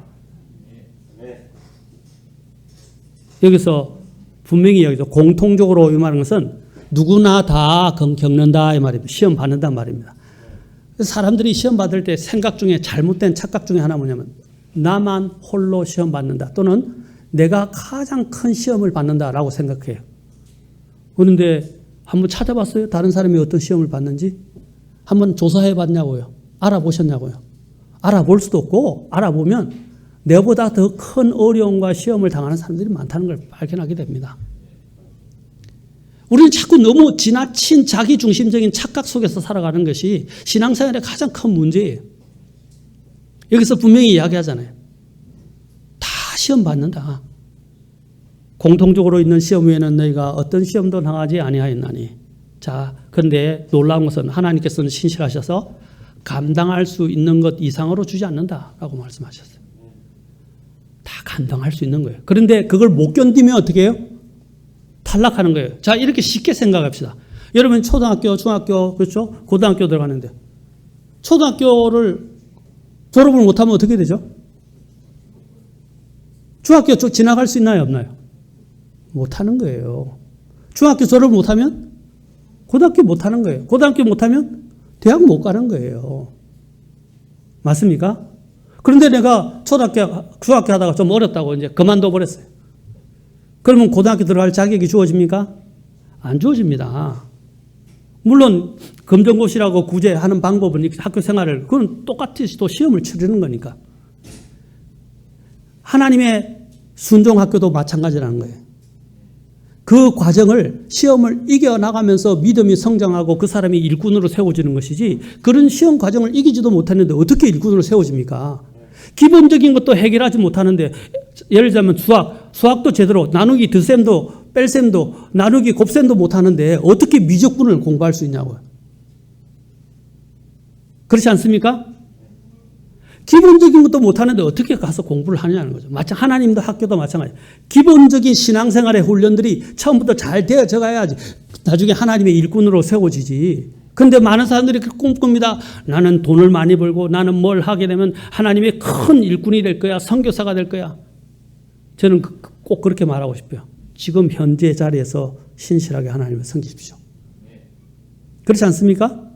여기서 분명히 여기서 공통적으로 이 말하는 것은 누구나 다 겪는다 이 말입니다. 시험 받는다 말입니다. 사람들이 시험 받을 때 생각 중에 잘못된 착각 중에 하나 뭐냐면 나만 홀로 시험 받는다 또는 내가 가장 큰 시험을 받는다라고 생각해요. 그런데 한번 찾아봤어요? 다른 사람이 어떤 시험을 받는지? 한번 조사해 봤냐고요? 알아보셨냐고요? 알아볼 수도 없고 알아보면 내보다 더 큰 어려움과 시험을 당하는 사람들이 많다는 걸 발견하게 됩니다. 우리는 자꾸 너무 지나친 자기중심적인 착각 속에서 살아가는 것이 신앙생활의 가장 큰 문제예요. 여기서 분명히 이야기하잖아요. 다 시험 받는다. 공통적으로 있는 시험 외에는 너희가 어떤 시험도 당하지 아니하였나니. 자, 그런데 놀라운 것은 하나님께서는 신실하셔서 감당할 수 있는 것 이상으로 주지 않는다라고 말씀하셨어요. 다 감당할 수 있는 거예요. 그런데 그걸 못 견디면 어떻게 해요? 탈락하는 거예요. 자, 이렇게 쉽게 생각합시다. 여러분 초등학교, 중학교, 그렇죠? 고등학교 들어가는데 초등학교를 졸업을 못하면 어떻게 되죠? 중학교 쭉 지나갈 수 있나요? 없나요? 못하는 거예요. 중학교 졸업을 못하면 고등학교 못하는 거예요. 고등학교 못하면 대학 못 가는 거예요. 맞습니까? 그런데 내가 초등학교, 중학교 하다가 좀 어렵다고 이제 그만둬 버렸어요. 그러면 고등학교 들어갈 자격이 주어집니까? 안 주어집니다. 물론 검정고시라고 구제하는 방법은 학교 생활을 그건 똑같이 또 시험을 치르는 거니까. 하나님의 순종학교도 마찬가지라는 거예요. 그 과정을 시험을 이겨나가면서 믿음이 성장하고 그 사람이 일꾼으로 세워지는 것이지 그런 시험 과정을 이기지도 못했는데 어떻게 일꾼으로 세워집니까? 기본적인 것도 해결하지 못하는데 예를 들자면 수학도 제대로 나누기 덧셈도 뺄셈도 나누기 곱셈도 못하는데 어떻게 미적분을 공부할 수 있냐고요. 그렇지 않습니까? 기본적인 것도 못하는데 어떻게 가서 공부를 하냐는 거죠. 하나님도 학교도 마찬가지. 기본적인 신앙생활의 훈련들이 처음부터 잘 되어져 가야지 나중에 하나님의 일꾼으로 세워지지. 그런데 많은 사람들이 꿈꿉니다. 나는 돈을 많이 벌고 나는 뭘 하게 되면 하나님의 큰 일꾼이 될 거야. 선교사가 될 거야. 저는 꼭 그렇게 말하고 싶어요. 지금 현재 자리에서 신실하게 하나님을 섬기십시오. 그렇지 않습니까?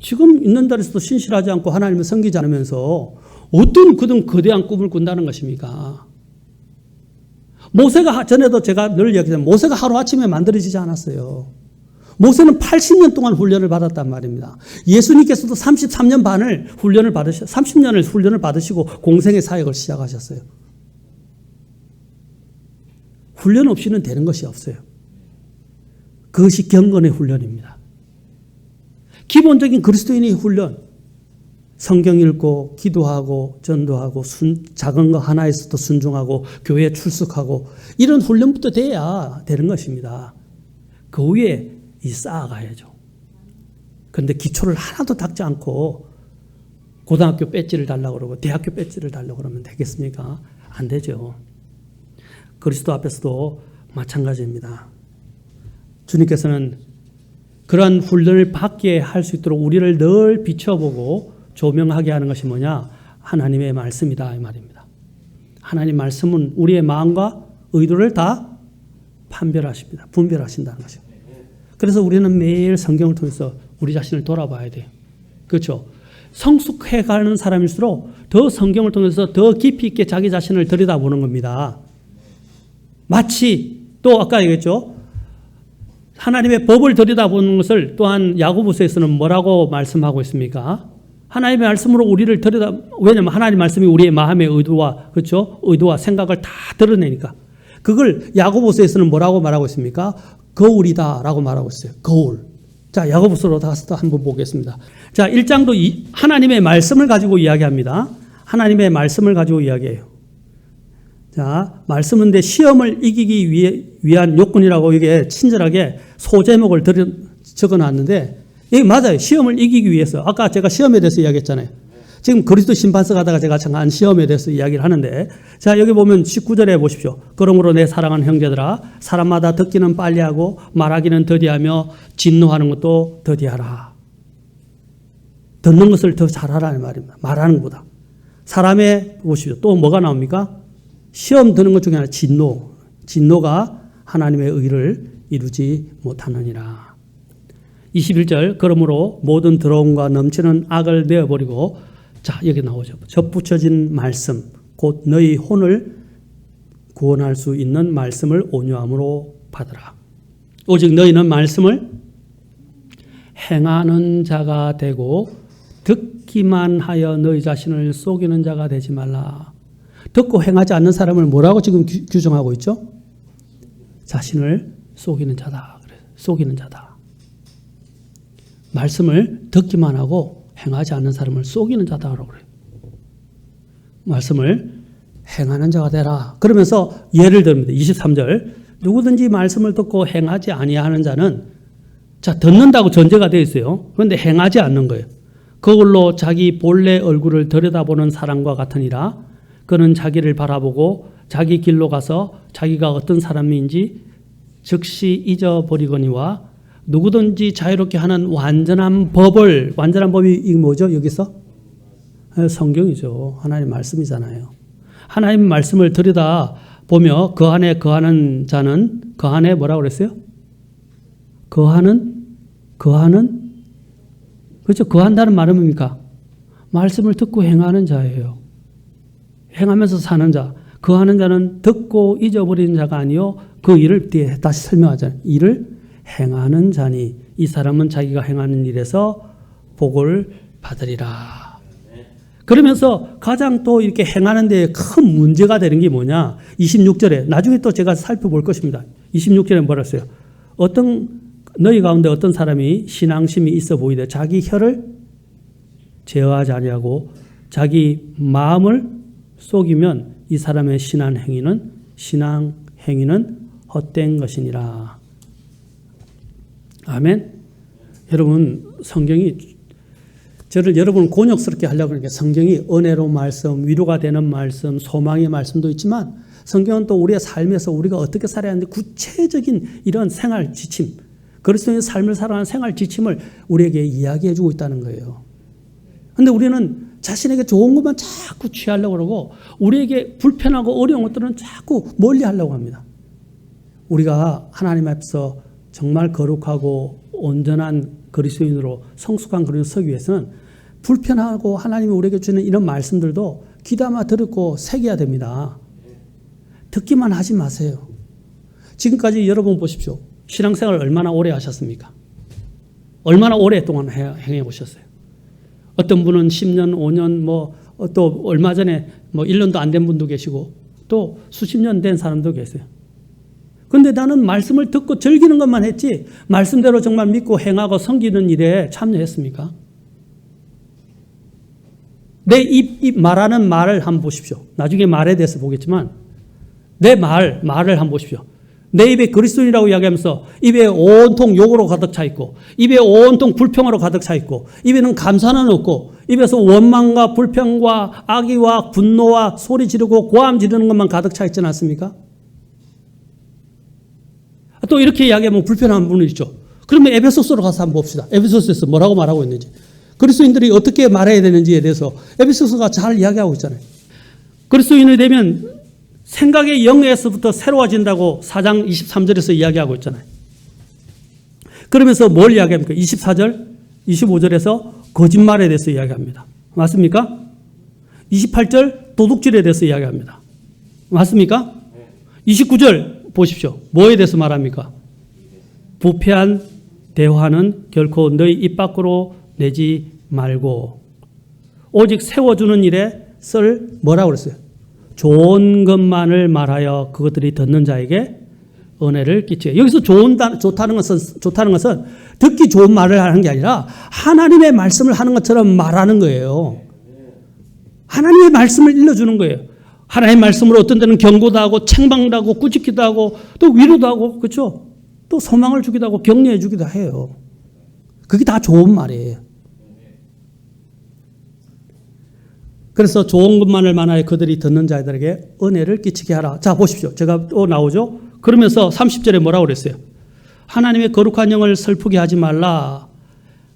지금 있는 자리에서도 신실하지 않고 하나님을 섬기지 않으면서 어떤 그런 거대한 꿈을 꾼다는 것입니까? 모세가 전에도 제가 늘 이야기했지만 모세가 하루아침에 만들어지지 않았어요. 모세는 80년 동안 훈련을 받았단 말입니다. 예수님께서도 33년 반을 훈련을 받으시고 30년을 훈련을 받으시고 공생의 사역을 시작하셨어요. 훈련 없이는 되는 것이 없어요. 그것이 경건의 훈련입니다. 기본적인 그리스도인의 훈련, 성경 읽고 기도하고 전도하고 작은 거 하나에서도 순종하고 교회에 출석하고 이런 훈련부터 돼야 되는 것입니다. 그 위에 쌓아가야죠. 그런데 기초를 하나도 닦지 않고 고등학교 배지를 달라고 그러고 대학교 배지를 달라고 그러면 되겠습니까? 안 되죠. 그리스도 앞에서도 마찬가지입니다. 주님께서는 그러한 훈련을 받게 할 수 있도록 우리를 늘 비춰보고 조명하게 하는 것이 뭐냐? 하나님의 말씀이다 이 말입니다. 하나님 말씀은 우리의 마음과 의도를 다 판별하십니다. 분별하신다는 것이죠. 그래서 우리는 매일 성경을 통해서 우리 자신을 돌아봐야 돼요. 그렇죠? 성숙해가는 사람일수록 더 성경을 통해서 더 깊이 있게 자기 자신을 들여다보는 겁니다. 마치 또 아까 얘기했죠. 하나님의 법을 들여다보는 것을 또한 야고보서에서는 뭐라고 말씀하고 있습니까? 하나님의 말씀으로 우리를 왜냐하면 하나님의 말씀이 우리의 마음의 의도와, 그렇죠? 의도와 생각을 다 드러내니까. 그걸 야고보서에서는 뭐라고 말하고 있습니까? 거울이다라고 말하고 있어요. 거울. 자, 야고보서로 가서 한번 보겠습니다. 자, 1장도 하나님의 말씀을 가지고 이야기합니다. 하나님의 말씀을 가지고 이야기해요. 자, 말씀은 데 시험을 이기기 위한 요건이라고 이게 친절하게 소제목을 적어 놨는데, 이게 맞아요. 시험을 이기기 위해서. 아까 제가 시험에 대해서 이야기했잖아요. 지금 그리스도 심판서 가다가 제가 잠깐 시험에 대해서 이야기를 하는데, 자, 여기 보면 19절에 보십시오. 그러므로 내 사랑하는 형제들아, 사람마다 듣기는 빨리 하고 말하기는 더디하며 진노하는 것도 더디하라. 듣는 것을 더 잘하라는 말입니다. 말하는 것보다. 사람의, 보십시오. 또 뭐가 나옵니까? 시험 드는 것 중에 하나 진노. 진노가 하나님의 의를 이루지 못하느니라. 21절, 그러므로 모든 더러움과 넘치는 악을 내어버리고, 자, 여기 나오죠. 접붙여진 말씀, 곧 너희 혼을 구원할 수 있는 말씀을 온유함으로 받으라. 오직 너희는 말씀을 행하는 자가 되고 듣기만 하여 너희 자신을 속이는 자가 되지 말라. 듣고 행하지 않는 사람을 뭐라고 지금 규정하고 있죠? 자신을 속이는 자다. 속이는 자다. 말씀을 듣기만 하고 행하지 않는 사람을 속이는 자다라고 그래요. 말씀을 행하는 자가 되라. 그러면서 예를 듭니다. 23절. 누구든지 말씀을 듣고 행하지 아니하는 자는, 자, 듣는다고 전제가 되어 있어요. 그런데 행하지 않는 거예요. 그걸로 자기 본래 얼굴을 들여다보는 사람과 같으니라. 그는 자기를 바라보고 자기 길로 가서 자기가 어떤 사람인지 즉시 잊어버리거니와 누구든지 자유롭게 하는 완전한 법이 이게 뭐죠? 여기서? 성경이죠. 하나님 말씀이잖아요. 하나님 말씀을 들여다보며 그 안에 거하는 자는, 그 안에 뭐라고 그랬어요? 거하는? 그렇죠. 거한다는 말은 뭡니까? 말씀을 듣고 행하는 자예요. 행하면서 사는 자. 거하는 자는 듣고 잊어버리는 자가 아니요 그 일을 뒤에 다시 설명하잖아요. 일을 행하는 자니 이 사람은 자기가 행하는 일에서 복을 받으리라. 그러면서 가장 또 이렇게 행하는 데 큰 문제가 되는 게 뭐냐? 26절에 나중에 또 제가 살펴볼 것입니다. 26절에 뭐라 했어요? 너희 가운데 어떤 사람이 신앙심이 있어 보이되 자기 혀를 제어하지 아니하고 자기 마음을 속이면 이 사람의 신앙 행위는 헛된 것이니라. 아멘. 여러분, 성경이 저를 여러분을 곤욕스럽게 하려고 하니까 성경이 은혜로 말씀, 위로가 되는 말씀, 소망의 말씀도 있지만 성경은 또 우리의 삶에서 우리가 어떻게 살아야 하는데 구체적인 이런 생활 지침, 그리스도인의 삶을 살아가는 생활 지침을 우리에게 이야기해 주고 있다는 거예요. 그런데 우리는 자신에게 좋은 것만 자꾸 취하려고 그러고 우리에게 불편하고 어려운 것들은 자꾸 멀리 하려고 합니다. 우리가 하나님 앞에서 정말 거룩하고 온전한 그리스도인으로 성숙한 그리스도인으로 서기 위해서는 불편하고 하나님이 우리에게 주는 이런 말씀들도 귀담아 듣고 새겨야 됩니다. 듣기만 하지 마세요. 지금까지 여러분 보십시오. 신앙생활을 얼마나 오래 하셨습니까? 얼마나 오랫동안 행해 보셨어요? 어떤 분은 10년, 5년, 또 얼마 전에 1년도 안 된 분도 계시고 또 수십 년 된 사람도 계세요. 그런데 나는 말씀을 듣고 즐기는 것만 했지 말씀대로 정말 믿고 행하고 섬기는 일에 참여했습니까? 내 입 말하는 말을 한번 보십시오. 나중에 말에 대해서 보겠지만 내 말을 한번 보십시오. 내 입에 그리스도인이라고 이야기하면서 입에 온통 욕으로 가득 차 있고 입에 온통 불평으로 가득 차 있고 입에는 감사는 없고 입에서 원망과 불평과 악의와 분노와 소리 지르고 고함 지르는 것만 가득 차 있지 않습니까? 또 이렇게 이야기하면 불편한 분이 있죠. 그러면 에베소서로 가서 한번 봅시다. 에베소서에서 뭐라고 말하고 있는지, 그리스도인들이 어떻게 말해야 되는지에 대해서 에베소서가 잘 이야기하고 있잖아요. 그리스도인이 되면 생각의 영에서부터 새로워진다고 4장 23절에서 이야기하고 있잖아요. 그러면서 뭘 이야기합니까? 24절, 25절에서 거짓말에 대해서 이야기합니다. 맞습니까? 28절 도둑질에 대해서 이야기합니다. 맞습니까? 29절 보십시오. 뭐에 대해서 말합니까? 부패한 대화는 결코 너희 입 밖으로 내지 말고 오직 세워주는 일에 쓸 뭐라고 그랬어요? 좋은 것만을 말하여 그것들이 듣는 자에게 은혜를 끼치게. 여기서 좋다는 것은 듣기 좋은 말을 하는 게 아니라 하나님의 말씀을 하는 것처럼 말하는 거예요. 하나님의 말씀을 일러주는 거예요. 하나님의 말씀으로 어떤 때는 경고도 하고 책망도 하고 꾸짖기도 하고 또 위로도 하고 그렇죠? 또 소망을 주기도 하고 격려해 주기도 해요. 그게 다 좋은 말이에요. 그래서 좋은 것만을 말하여 그들이 듣는 자들에게 은혜를 끼치게 하라. 자 보십시오. 제가 또 나오죠. 그러면서 30절에 뭐라고 그랬어요? 하나님의 거룩한 영을 슬프게 하지 말라.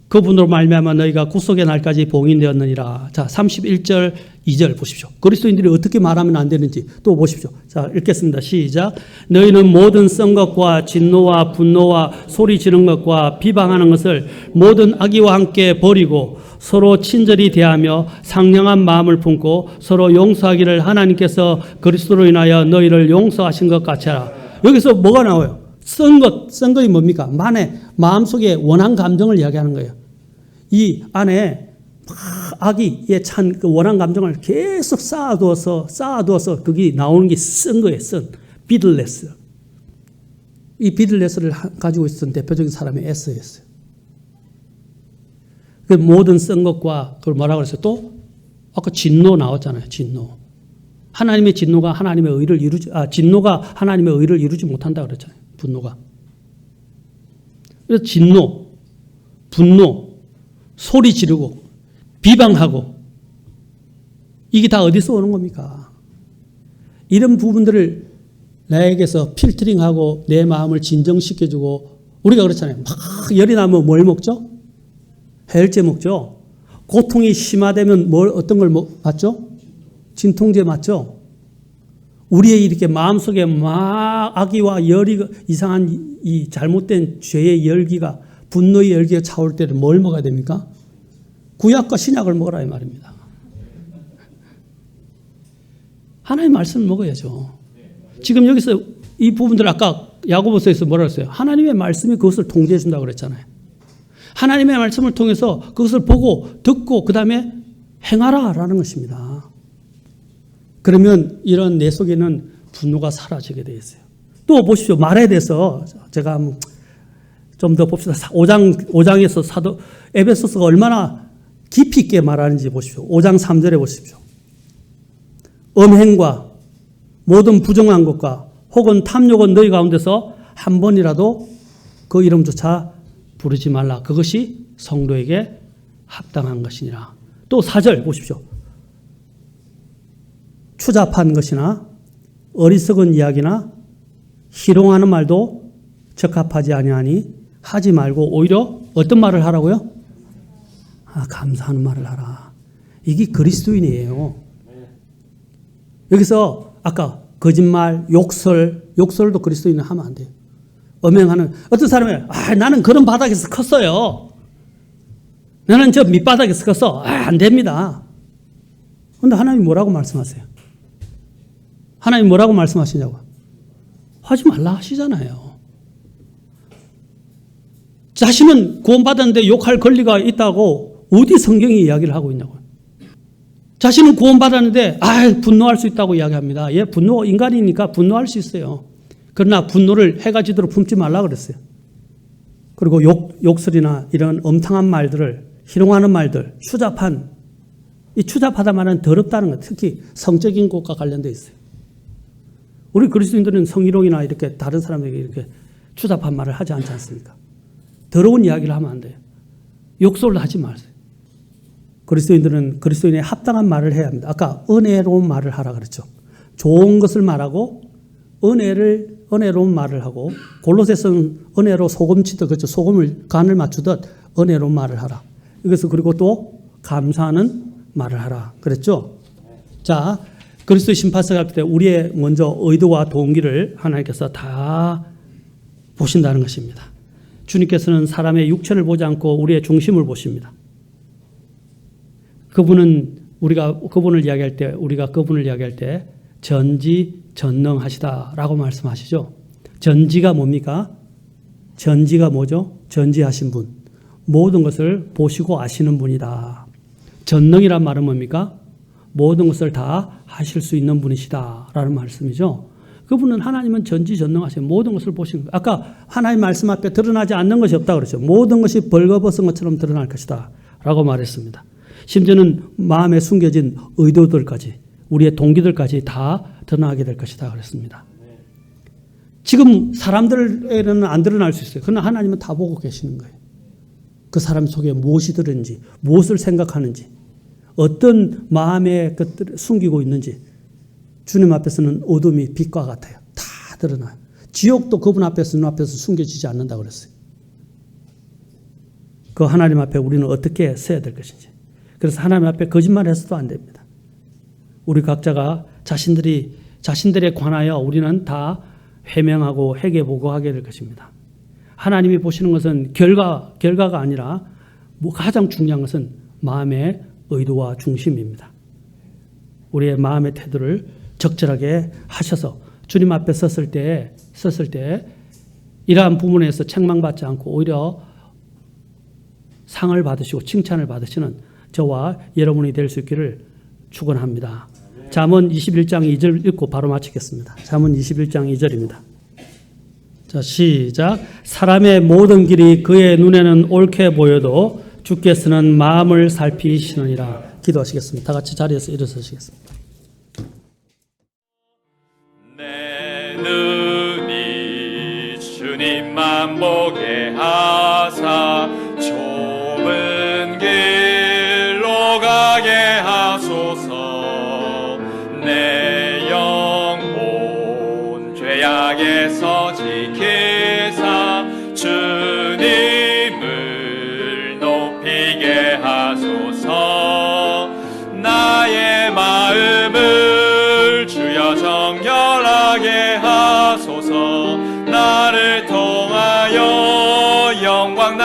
그분으로 말미암아 너희가 구속의 날까지 봉인되었느니라. 자 31절 2절 보십시오. 그리스도인들이 어떻게 말하면 안 되는지 또 보십시오. 자 읽겠습니다. 시작. 너희는 모든 썬 것과 진노와 분노와 소리 지르는 것과 비방하는 것을 모든 악의와 함께 버리고 서로 친절히 대하며 상냥한 마음을 품고 서로 용서하기를 하나님께서 그리스도로 인하여 너희를 용서하신 것 같이 하라. 여기서 뭐가 나와요? 썬 것이 뭡니까? 마음속에 원한 감정을 이야기하는 거예요. 이 안에 악의에 찬 그 원한 감정을 계속 쌓아두어서 그게 나오는 게 쓴 거예요. 비들레스. 이 비들레스를 가지고 있었던 대표적인 사람이 에서였어요. 그 모든 쓴 것과 그걸 뭐라고 그랬어요? 또 아까 진노 나왔잖아요. 진노. 하나님의 진노가 하나님의 의를 진노가 하나님의 의를 이루지 못한다 그랬잖아요. 분노가. 그래서 진노, 분노, 소리 지르고 비방하고 이게 다 어디서 오는 겁니까? 이런 부분들을 나에게서 필터링하고 내 마음을 진정시켜주고 우리가 그렇잖아요. 막 열이 나면 뭘 먹죠? 해열제 먹죠. 고통이 심화되면 어떤 걸 맞죠? 진통제 맞죠? 우리의 이렇게 마음속에 막 악의와 열이 이상한 이 잘못된 죄의 열기가 분노의 열기가 차올 때는 뭘 먹어야 됩니까? 구약과 신약을 먹으라 이 말입니다. 하나님의 말씀을 먹어야죠. 지금 여기서 이 부분들 아까 야고보서에서 뭐라 그랬어요? 하나님의 말씀이 그것을 통제해 준다고 그랬잖아요. 하나님의 말씀을 통해서 그것을 보고 듣고 그 다음에 행하라라는 것입니다. 그러면 이런 내 속에는 분노가 사라지게 되어 있어요. 또 보십시오. 말에 대해서 제가 좀 더 봅시다. 5장에서 사도 에베소서가 얼마나 깊이 있게 말하는지 보십시오. 5장 3절에 보십시오. 음행과 모든 부정한 것과 혹은 탐욕은 너희 가운데서 한 번이라도 그 이름조차 부르지 말라. 그것이 성도에게 합당한 것이니라. 또 4절 보십시오. 추잡한 것이나 어리석은 이야기나 희롱하는 말도 적합하지 아니하니 하지 말고 오히려 어떤 말을 하라고요? 감사하는 말을 하라. 이게 그리스도인이에요. 여기서 아까 거짓말, 욕설도 그리스도인은 하면 안 돼요. 음행하는 어떤 사람이 나는 그런 바닥에서 컸어요. 나는 저 밑바닥에서 컸어. 안 됩니다. 그런데 하나님 뭐라고 말씀하세요? 하나님 뭐라고 말씀하시냐고? 하지 말라 하시잖아요. 자신은 구원받았는데 욕할 권리가 있다고 어디 성경이 이야기를 하고 있냐고요. 자신은 구원받았는데 분노할 수 있다고 이야기합니다. 분노 인간이니까 분노할 수 있어요. 그러나 분노를 해가 지도록 품지 말라 그랬어요. 그리고 욕설이나 이런 엄탕한 말들을 희롱하는 말들, 이 추잡하다 말은 더럽다는 것, 특히 성적인 것과 관련되어 있어요. 우리 그리스도인들은 성희롱이나 이렇게 다른 사람에게 이렇게 추잡한 말을 하지 않지 않습니까? 더러운 이야기를 하면 안 돼요. 욕설을 하지 마세요. 그리스도인들은 그리스도인의 합당한 말을 해야 합니다. 아까 은혜로운 말을 하라 그랬죠. 좋은 것을 말하고 은혜로운 말을 하고 골로새서는 은혜로 소금치듯 그렇죠. 소금을 간을 맞추듯 은혜로운 말을 하라. 이것을 그리고 또 감사하는 말을 하라 그랬죠. 자, 그리스도의 심판서 갈 때 우리의 먼저 의도와 동기를 하나님께서 다 보신다는 것입니다. 주님께서는 사람의 육체를 보지 않고 우리의 중심을 보십니다. 그분을 이야기할 때 전지전능하시다라고 말씀하시죠. 전지가 뭡니까? 전지가 뭐죠? 전지하신 분. 모든 것을 보시고 아시는 분이다. 전능이란 말은 뭡니까? 모든 것을 다 하실 수 있는 분이시다라는 말씀이죠. 그분은 하나님은 전지전능하신 모든 것을 보시는 거예요. 아까 하나님 말씀 앞에 드러나지 않는 것이 없다고 그랬죠. 모든 것이 벌거벗은 것처럼 드러날 것이다 라고 말했습니다. 심지어는 마음에 숨겨진 의도들까지, 우리의 동기들까지 다 드러나게 될 것이다 그랬습니다. 지금 사람들에게는 안 드러날 수 있어요. 그러나 하나님은 다 보고 계시는 거예요. 그 사람 속에 무엇이 들었는지, 무엇을 생각하는지, 어떤 마음의 것들을 숨기고 있는지. 주님 앞에서는 어둠이 빛과 같아요. 다 드러나요. 지옥도 그분 앞에서, 눈앞에서 숨겨지지 않는다고 그랬어요. 그 하나님 앞에 우리는 어떻게 서야 될 것인지. 그래서 하나님 앞에 거짓말해서도 안 됩니다. 우리 각자가 자신들에 관하여 우리는 다 해명하고 회개 보고하게 될 것입니다. 하나님이 보시는 것은 결과가 아니라 가장 중요한 것은 마음의 의도와 중심입니다. 우리의 마음의 태도를 적절하게 하셔서 주님 앞에 섰을 때 이러한 부분에서 책망받지 않고 오히려 상을 받으시고 칭찬을 받으시는 저와 여러분이 될 수 있기를 축원합니다. 잠언 21장 2절 읽고 바로 마치겠습니다. 잠언 21장 2절입니다. 자, 시작. 사람의 모든 길이 그의 눈에는 옳게 보여도 주께서는 마음을 살피시느니라. 기도하시겠습니다. 다 같이 자리에서 일어서시겠습니다. 내 눈이 주님만 보게 하사 좁은 길로 가게 하소서. 내 영혼 죄악에서 지키사 주님을 높이게 하소서. 나의 마음을 주여 정결하게 하소서. 나를 통하여 영광